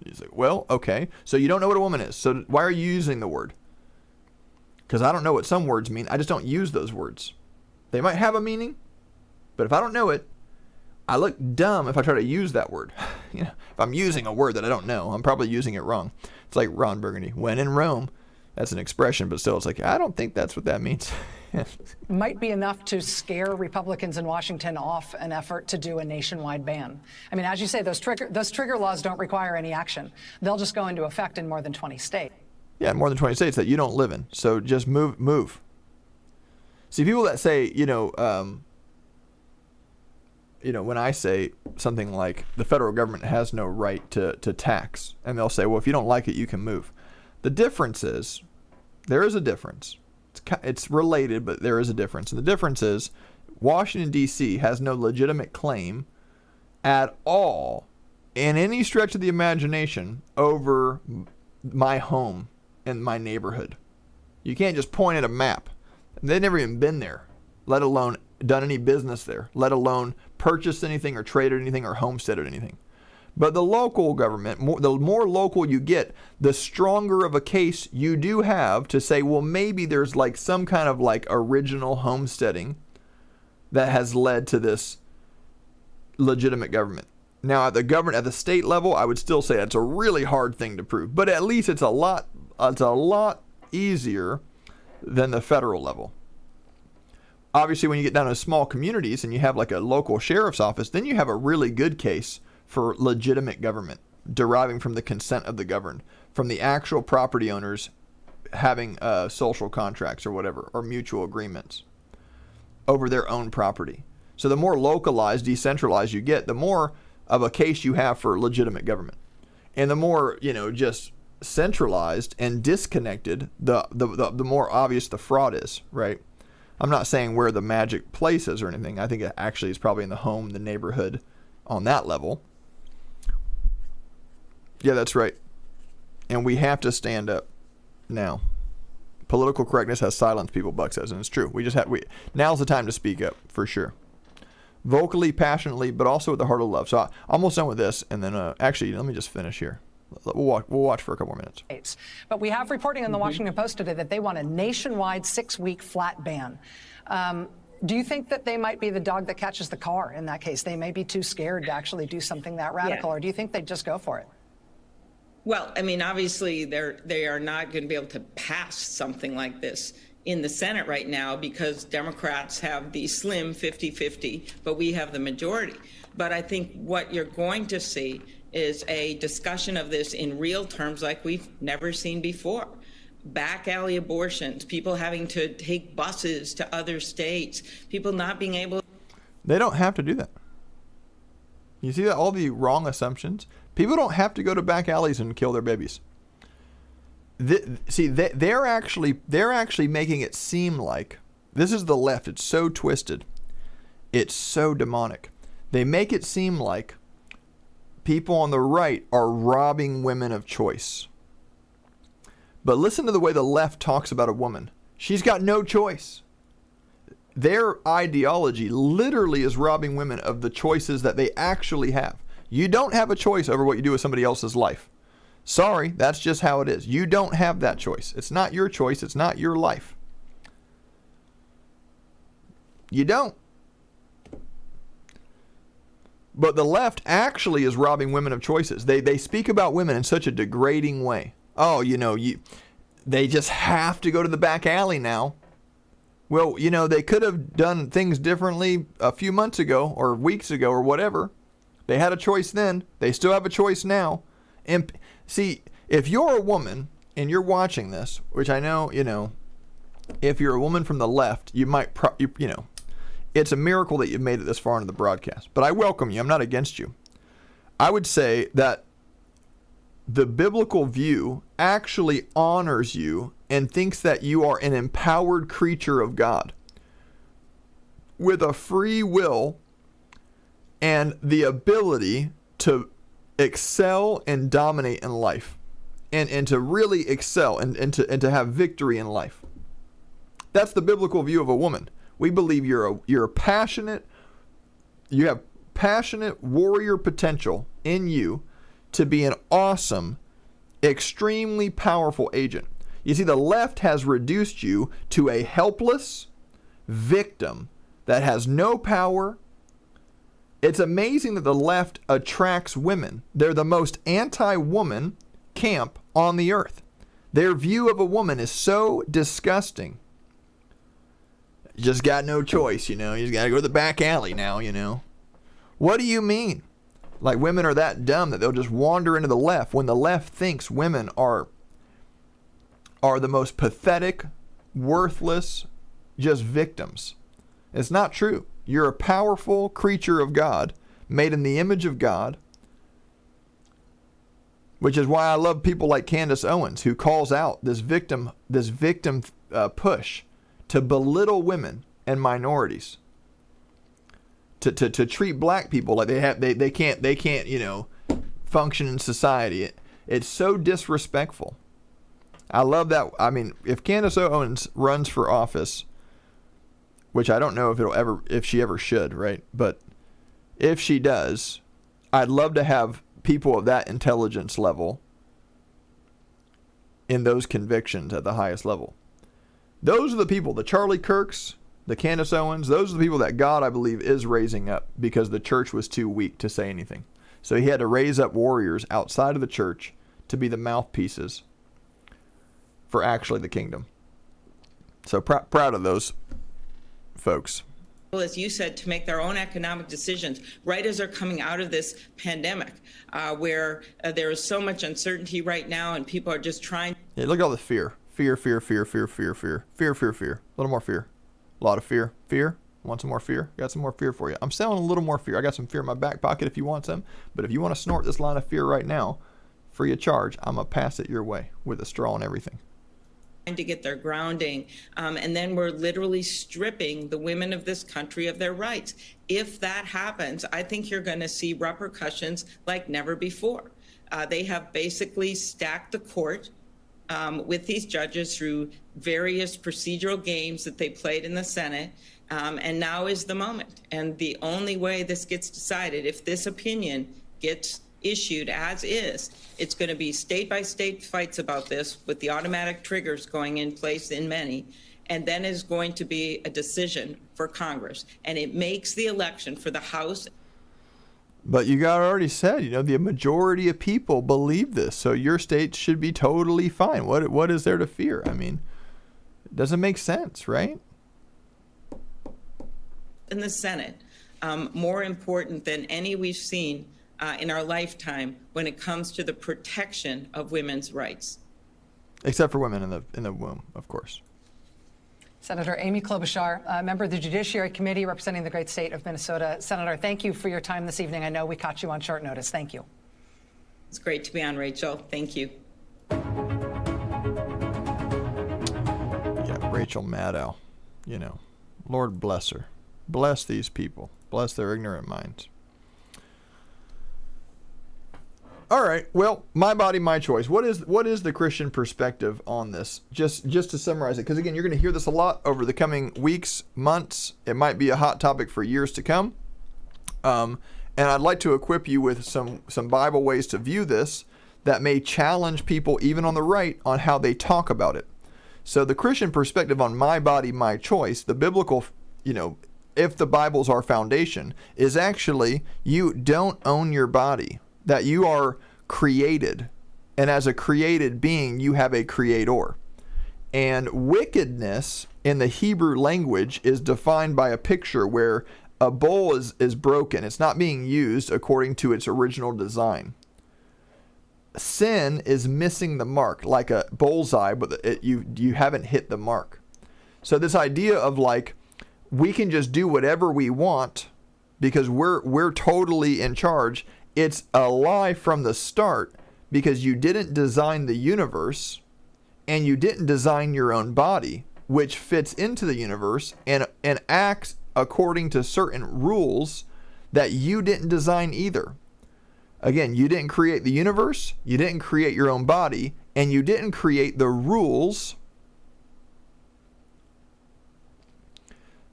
he's like, well, okay. So you don't know what a woman is. So why are you using the word? Because I don't know what some words mean. I just don't use those words. They might have a meaning, but if I don't know it, I look dumb if I try to use that word. If I'm using a word that I don't know, I'm probably using it wrong. It's like Ron Burgundy, when in Rome. That's an expression, but still, it's like, I don't think that's what that means. Might be enough to scare Republicans in Washington off an effort to do a nationwide ban. I mean, as you say, those trigger laws don't require any action. They'll just go into effect in more than 20 states. Yeah, more than 20 states that you don't live in. So just move. See, people that say, when I say something like the federal government has no right to tax, and they'll say, well, if you don't like it, you can move. The difference is, there is a difference. It's related, but there is a difference. And the difference is, Washington, D.C. has no legitimate claim at all, in any stretch of the imagination, over my home and my neighborhood. You can't just point at a map. They've never even been there, let alone done any business there, let alone purchased anything or traded anything or homesteaded anything. But the local government, the more local you get, the stronger of a case you do have to say, well, maybe there's like some kind of like original homesteading that has led to this legitimate government. Now, at the state level, I would still say that's a really hard thing to prove, but at least it's a lot easier than the federal level. Obviously, when you get down to small communities and you have like a local sheriff's office, then you have a really good case for legitimate government deriving from the consent of the governed, from the actual property owners having social contracts or whatever, or mutual agreements over their own property. So the more localized, decentralized you get, the more of a case you have for legitimate government. And the more, just centralized and disconnected, the more obvious the fraud is, right? I'm not saying where the magic place is or anything. I think it actually is probably in the home, the neighborhood, on that level. Yeah, that's right. And we have to stand up now. Political correctness has silenced people, Buck says, and it's true. Now's the time to speak up, for sure. Vocally, passionately, but also with the heart of love. So I'm almost done with this, and then actually, let me just finish here. We'll watch for a couple more minutes. But we have reporting in the Washington Post today that they want a nationwide 6-week flat ban. Do you think that they might be the dog that catches the car in that case? They may be too scared to actually do something that radical, or do you think they'd just go for it? Well, I mean, obviously, they are not going to be able to pass something like this in the Senate right now because Democrats have the slim 50-50, but we have the majority. But I think what you're going to see is a discussion of this in real terms like we've never seen before. Back alley abortions, people having to take buses to other states, people not being able. They don't have to do that. You see that all the wrong assumptions? People don't have to go to back alleys and kill their babies. They're actually making it seem like this is the left. It's so twisted. It's so demonic. They make it seem like people on the right are robbing women of choice. But listen to the way the left talks about a woman. She's got no choice. Their ideology literally is robbing women of the choices that they actually have. You don't have a choice over what you do with somebody else's life. Sorry, that's just how it is. You don't have that choice. It's not your choice. It's not your life. You don't. But the left actually is robbing women of choices. They speak about women in such a degrading way. Oh, they just have to go to the back alley now. Well, they could have done things differently a few months ago or weeks ago or whatever. They had a choice then. They still have a choice now. And see, if you're a woman and you're watching this, which I know, if you're a woman from the left, you might, it's a miracle that you've made it this far into the broadcast. But I welcome you. I'm not against you. I would say that the biblical view actually honors you and thinks that you are an empowered creature of God with a free will and the ability to excel and dominate in life and to really excel and to have victory in life. That's the biblical view of a woman. We believe you're passionate, you have passionate warrior potential in you to be an awesome, extremely powerful agent. You see, the left has reduced you to a helpless victim that has no power. It's amazing that the left attracts women. They're the most anti-woman camp on the earth. Their view of a woman is so disgusting. You just got no choice, you just got to go to the back alley now, What do you mean? Like women are that dumb that they'll just wander into the left when the left thinks women are the most pathetic, worthless, just victims. It's not true. You're a powerful creature of God, made in the image of God, which is why I love people like Candace Owens, who calls out this victim push to belittle women and minorities, to treat black people like they can't function in society. It's so disrespectful. I love that. I mean, if Candace Owens runs for office, which I don't know if she ever should, right? But if she does, I'd love to have people of that intelligence level in those convictions at the highest level. Those are the people, the Charlie Kirks, the Candace Owens, those are the people that God, I believe, is raising up because the church was too weak to say anything. So he had to raise up warriors outside of the church to be the mouthpieces for actually the kingdom. So proud of those folks. As you said, to make their own economic decisions right as they're coming out of this pandemic, where there is so much uncertainty right now and people are just trying. Yeah, look at all the fear. Fear. A little more fear. A lot of fear. Fear. Want some more fear? Got some more fear for you. I'm selling a little more fear. I got some fear in my back pocket if you want some. But if you want to snort this line of fear right now, free of charge, I'm going to pass it your way with a straw and everything. To get their grounding, and then we're literally stripping the women of this country of their rights. If that happens, I think you're going to see repercussions like never before. They have basically stacked the court with these judges through various procedural games that they played in the Senate, and now is the moment. And the only way this gets decided, if this opinion gets issued as is, it's going to be state by state fights about this with the automatic triggers going in place in many, and then is going to be a decision for Congress, and it makes the election for the House. But you got already said, the majority of people believe this, so your state should be totally fine. What is there to fear? I mean, it doesn't make sense, right? In the Senate, more important than any we've seen in our lifetime when it comes to the protection of women's rights. Except for women in the womb, of course. Senator Amy Klobuchar, member of the Judiciary Committee representing the great state of Minnesota. Senator, thank you for your time this evening. I know we caught you on short notice. Thank you. It's great to be on, Rachel. Thank you. Yeah, Rachel Maddow, you know, Lord bless her. Bless these people. Bless their ignorant minds. All right. Well, my body, my choice. What is the Christian perspective on this? Just to summarize it, because again, you're going to hear this a lot over the coming weeks, months. It might be a hot topic for years to come. And I'd like to equip you with some Bible ways to view this that may challenge people, even on the right, on how they talk about it. So the Christian perspective on my body, my choice, the biblical, if the Bible's our foundation, is actually you don't own your body. That you are created, and as a created being, you have a creator. And wickedness in the Hebrew language is defined by a picture where a bowl is broken. It's not being used according to its original design. Sin is missing the mark, like a bullseye, but you haven't hit the mark. So this idea of like, we can just do whatever we want because we're totally in charge. It's a lie from the start, because you didn't design the universe and you didn't design your own body, which fits into the universe and acts according to certain rules that you didn't design either. Again, you didn't create the universe, you didn't create your own body, and you didn't create the rules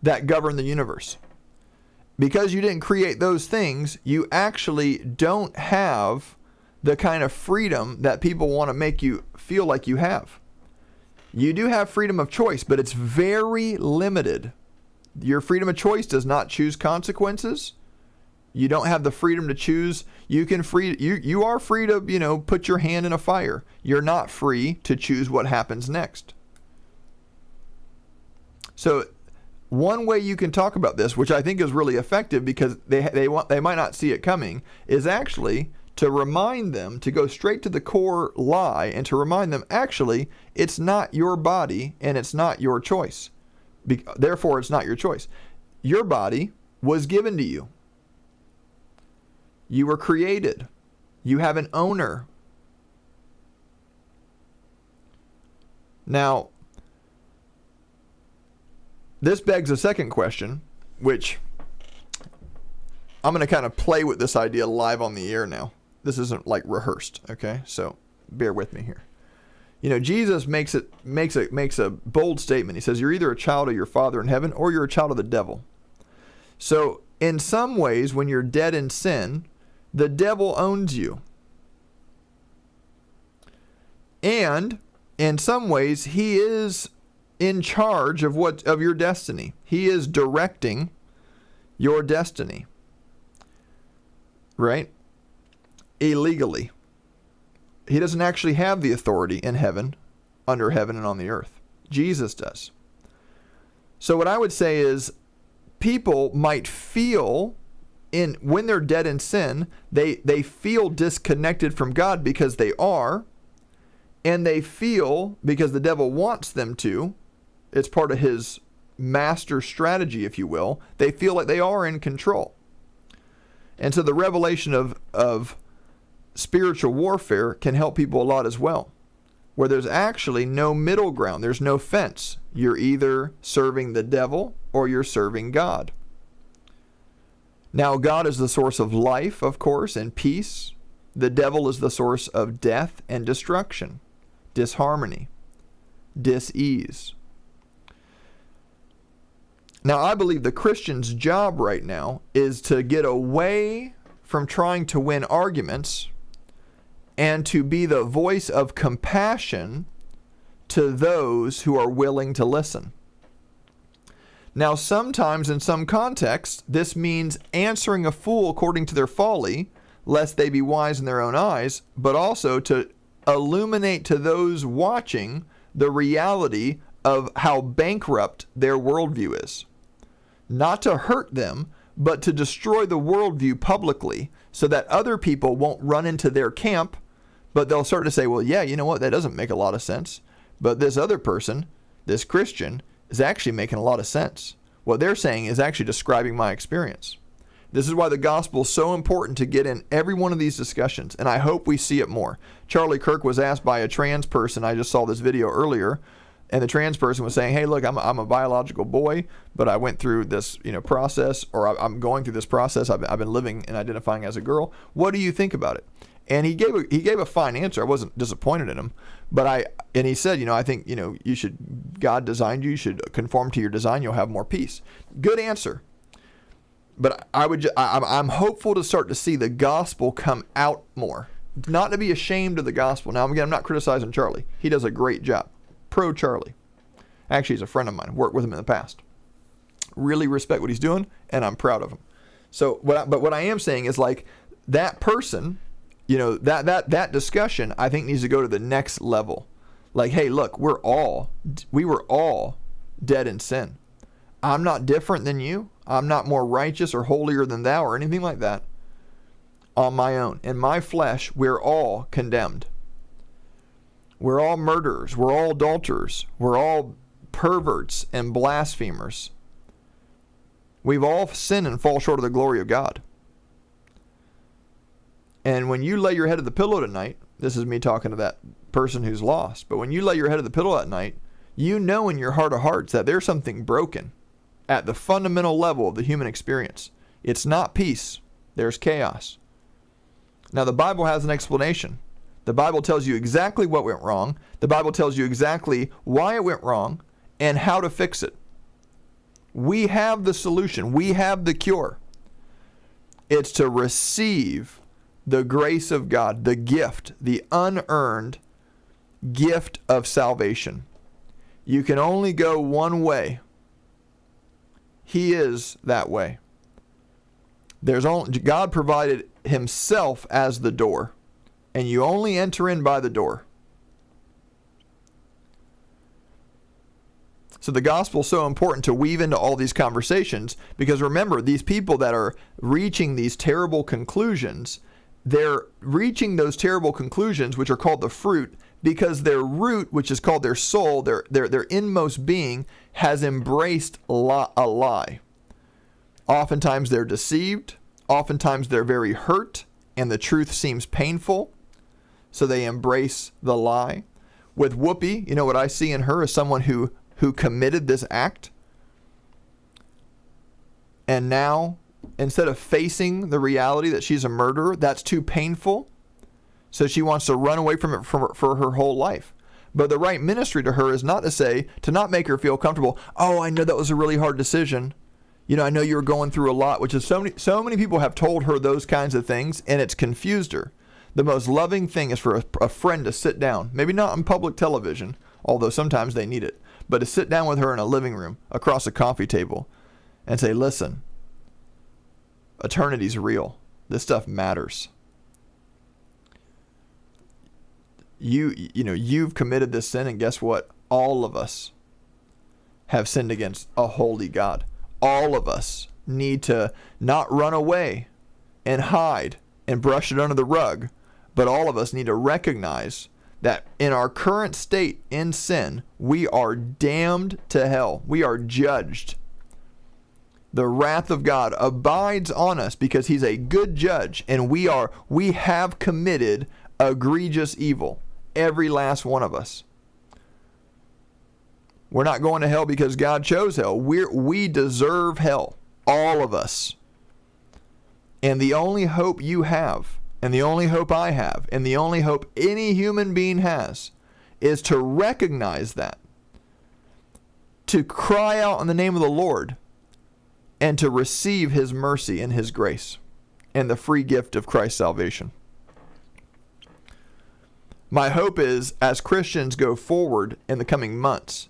that govern the universe. Because you didn't create those things, you actually don't have the kind of freedom that people want to make you feel like you have. You do have freedom of choice, but it's very limited. Your freedom of choice does not choose consequences. You don't have the freedom to choose. You are free to, put your hand in a fire. You're not free to choose what happens next. So one way you can talk about this, which I think is really effective because they might not see it coming, is actually to remind them to go straight to the core lie and to remind them, actually, it's not your body and it's not your choice. Therefore, it's not your choice. Your body was given to you. You were created. You have an owner. Now, this begs a second question, which I'm going to kind of play with this idea live on the air now. This isn't like rehearsed, okay? So bear with me here. Jesus makes a bold statement. He says, you're either a child of your Father in heaven or you're a child of the devil. So in some ways, when you're dead in sin, the devil owns you. And in some ways, he is in charge of your destiny. He is directing your destiny. Right? Illegally. He doesn't actually have the authority in heaven, under heaven, and on the earth. Jesus does. So what I would say is, people might feel when they're dead in sin, they feel disconnected from God because they are, and they feel, because the devil wants them to, it's part of his master strategy, if you will, they feel like they are in control. And so the revelation of spiritual warfare can help people a lot as well, where there's actually no middle ground. There's no fence. You're either serving the devil or you're serving God. Now, God is the source of life, of course, and peace. The devil is the source of death and destruction, disharmony, dis-ease. Now, I believe the Christian's job right now is to get away from trying to win arguments and to be the voice of compassion to those who are willing to listen. Now, sometimes in some contexts, this means answering a fool according to their folly, lest they be wise in their own eyes, but also to illuminate to those watching the reality of how bankrupt their worldview is. Not to hurt them, but to destroy the worldview publicly so that other people won't run into their camp, but they'll start to say, well, yeah, you know what, that doesn't make a lot of sense. But this other person, this Christian, is actually making a lot of sense. What they're saying is actually describing my experience. This is why the gospel is so important to get in every one of these discussions, and I hope we see it more. Charlie Kirk was asked by a trans person, I just saw this video earlier, and the trans person was saying, hey, look, I'm a biological boy, but I went through this process, or I'm going through this process. I've been living and identifying as a girl. What do you think about it? And he gave a fine answer. I wasn't disappointed in him, but he said, I think you should. God designed you. You should conform to your design. You'll have more peace. Good answer. But I'm hopeful to start to see the gospel come out more. Not to be ashamed of the gospel. Now again, I'm not criticizing Charlie. He does a great job. Pro Charlie. Actually, he's a friend of mine. Worked with him in the past. Really respect what he's doing, and I'm proud of him. So, what I am saying is like that person. That discussion, I think, needs to go to the next level. Like, hey, look, we were all dead in sin. I'm not different than you. I'm not more righteous or holier than thou or anything like that on my own. In my flesh, we're all condemned. We're all murderers. We're all adulterers. We're all perverts and blasphemers. We've all sinned and fall short of the glory of God. And when you lay your head at the pillow tonight, this is me talking to that person who's lost, but when you lay your head at the pillow at night, you know in your heart of hearts that there's something broken at the fundamental level of the human experience. It's not peace. There's chaos. Now, the Bible has an explanation. The Bible tells you exactly what went wrong. The Bible tells you exactly why it went wrong and how to fix it. We have the solution. We have the cure. It's to receive the grace of God, the gift, the unearned gift of salvation. You can only go one way. He is that way. God provided himself as the door, and you only enter in by the door. So the gospel is so important to weave into all these conversations, because remember, these people that are reaching these terrible conclusions, they're reaching those terrible conclusions, which are called the fruit, because their root, which is called their soul, their inmost being, has embraced a lie. Oftentimes they're deceived. Oftentimes they're very hurt, and the truth seems painful, so they embrace the lie. With Whoopi, what I see in her is someone who committed this act, and now, instead of facing the reality that she's a murderer, that's too painful. So she wants to run away from it for her whole life. But the right ministry to her is not to not make her feel comfortable. Oh, I know that was a really hard decision. I know you were going through a lot, which is so many people have told her those kinds of things, and it's confused her. The most loving thing is for a friend to sit down, maybe not on public television, although sometimes they need it, but to sit down with her in a living room across a coffee table and say, listen, eternity's real. This stuff matters. You've committed this sin, and guess what? All of us have sinned against a holy God. All of us need to not run away and hide and brush it under the rug, but all of us need to recognize that in our current state in sin, we are damned to hell. We are judged. The wrath of God abides on us because he's a good judge, and we have committed egregious evil. Every last one of us. We're not going to hell because God chose hell. We deserve hell. All of us. And the only hope you have, and the only hope I have, and the only hope any human being has, is to recognize that. To cry out in the name of the Lord, and to receive his mercy and his grace, and the free gift of Christ's salvation. My hope is, as Christians go forward in the coming months,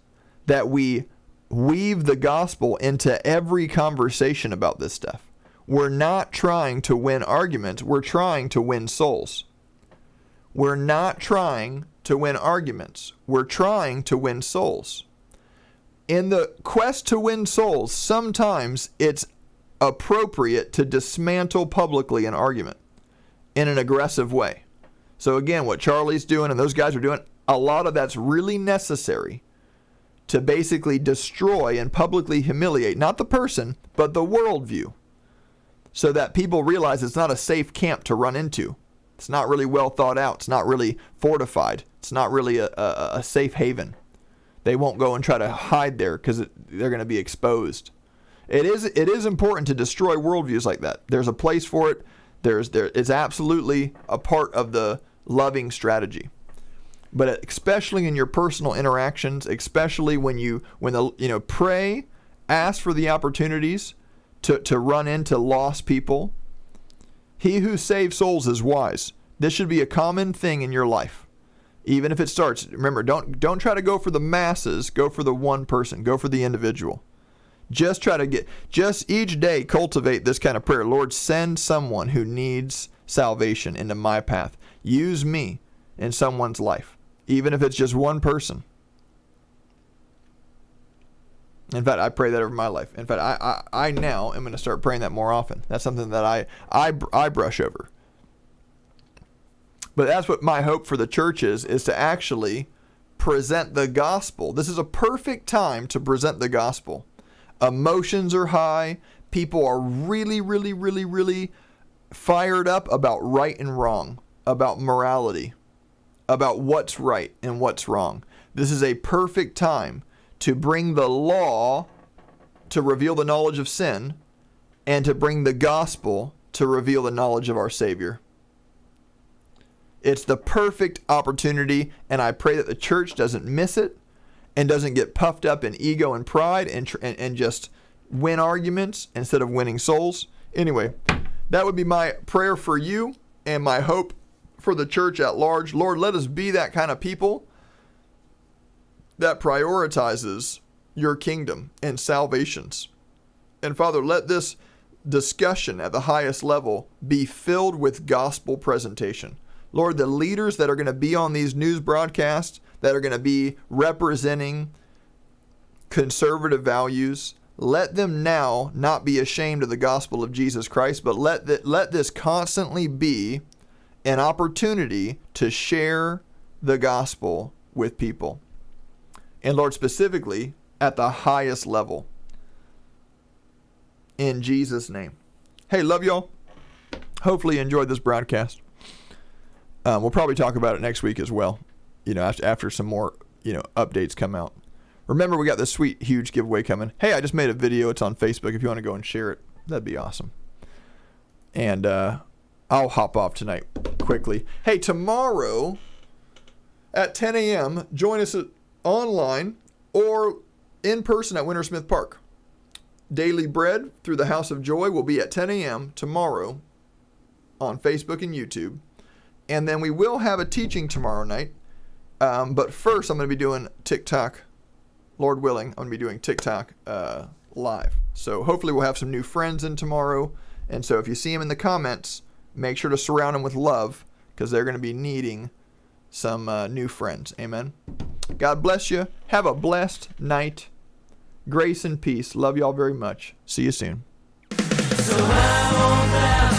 that we weave the gospel into every conversation about this stuff. We're not trying to win arguments. We're trying to win souls. We're not trying to win arguments. We're trying to win souls. In the quest to win souls, sometimes it's appropriate to dismantle publicly an argument in an aggressive way. So again, what Charlie's doing and those guys are doing, a lot of that's really necessary to basically destroy and publicly humiliate not the person, but the worldview, so that people realize it's not a safe camp to run into. It's not really well thought out. It's not really fortified. It's not really a safe haven. They won't go and try to hide there because they're going to be exposed. It is important to destroy worldviews like that. There's a place for it. It's absolutely a part of the loving strategy. But especially in your personal interactions, especially when pray, ask for the opportunities to run into lost people. He who saves souls is wise. This should be a common thing in your life. Even if it starts, remember, don't try to go for the masses, go for the one person, go for the individual. Just each day cultivate this kind of prayer. Lord, send someone who needs salvation into my path. Use me in someone's life, even if it's just one person. In fact, I pray that over my life. In fact, I now am going to start praying that more often. That's something that I brush over. But that's what my hope for the church is to actually present the gospel. This is a perfect time to present the gospel. Emotions are high. People are really, really, really, really fired up about right and wrong, about morality, about what's right and what's wrong. This is a perfect time to bring the law to reveal the knowledge of sin and to bring the gospel to reveal the knowledge of our Savior. It's the perfect opportunity, and I pray that the church doesn't miss it and doesn't get puffed up in ego and pride and just win arguments instead of winning souls. Anyway, that would be my prayer for you and my hope for the church at large. Lord, let us be that kind of people that prioritizes your kingdom and salvations. And Father, let this discussion at the highest level be filled with gospel presentation. Lord, the leaders that are going to be on these news broadcasts, that are going to be representing conservative values, let them now not be ashamed of the gospel of Jesus Christ, but let this constantly be an opportunity to share the gospel with people. And Lord, specifically at the highest level. In Jesus' name. Hey, love y'all. Hopefully you enjoyed this broadcast. We'll probably talk about it next week as well, after some more, updates come out. Remember, we got this sweet, huge giveaway coming. Hey, I just made a video. It's on Facebook if you want to go and share it. That'd be awesome. And I'll hop off tonight quickly. Hey, tomorrow at 10 a.m., join us online or in person at Wintersmith Park. Daily Bread through the House of Joy will be at 10 a.m. tomorrow on Facebook and YouTube. And then we will have a teaching tomorrow night. But first, I'm going to be doing TikTok. Lord willing, I'm going to be doing TikTok live. So hopefully we'll have some new friends in tomorrow. And so if you see them in the comments, make sure to surround them with love because they're going to be needing some new friends. Amen. God bless you. Have a blessed night. Grace and peace. Love y'all very much. See you soon. So I won't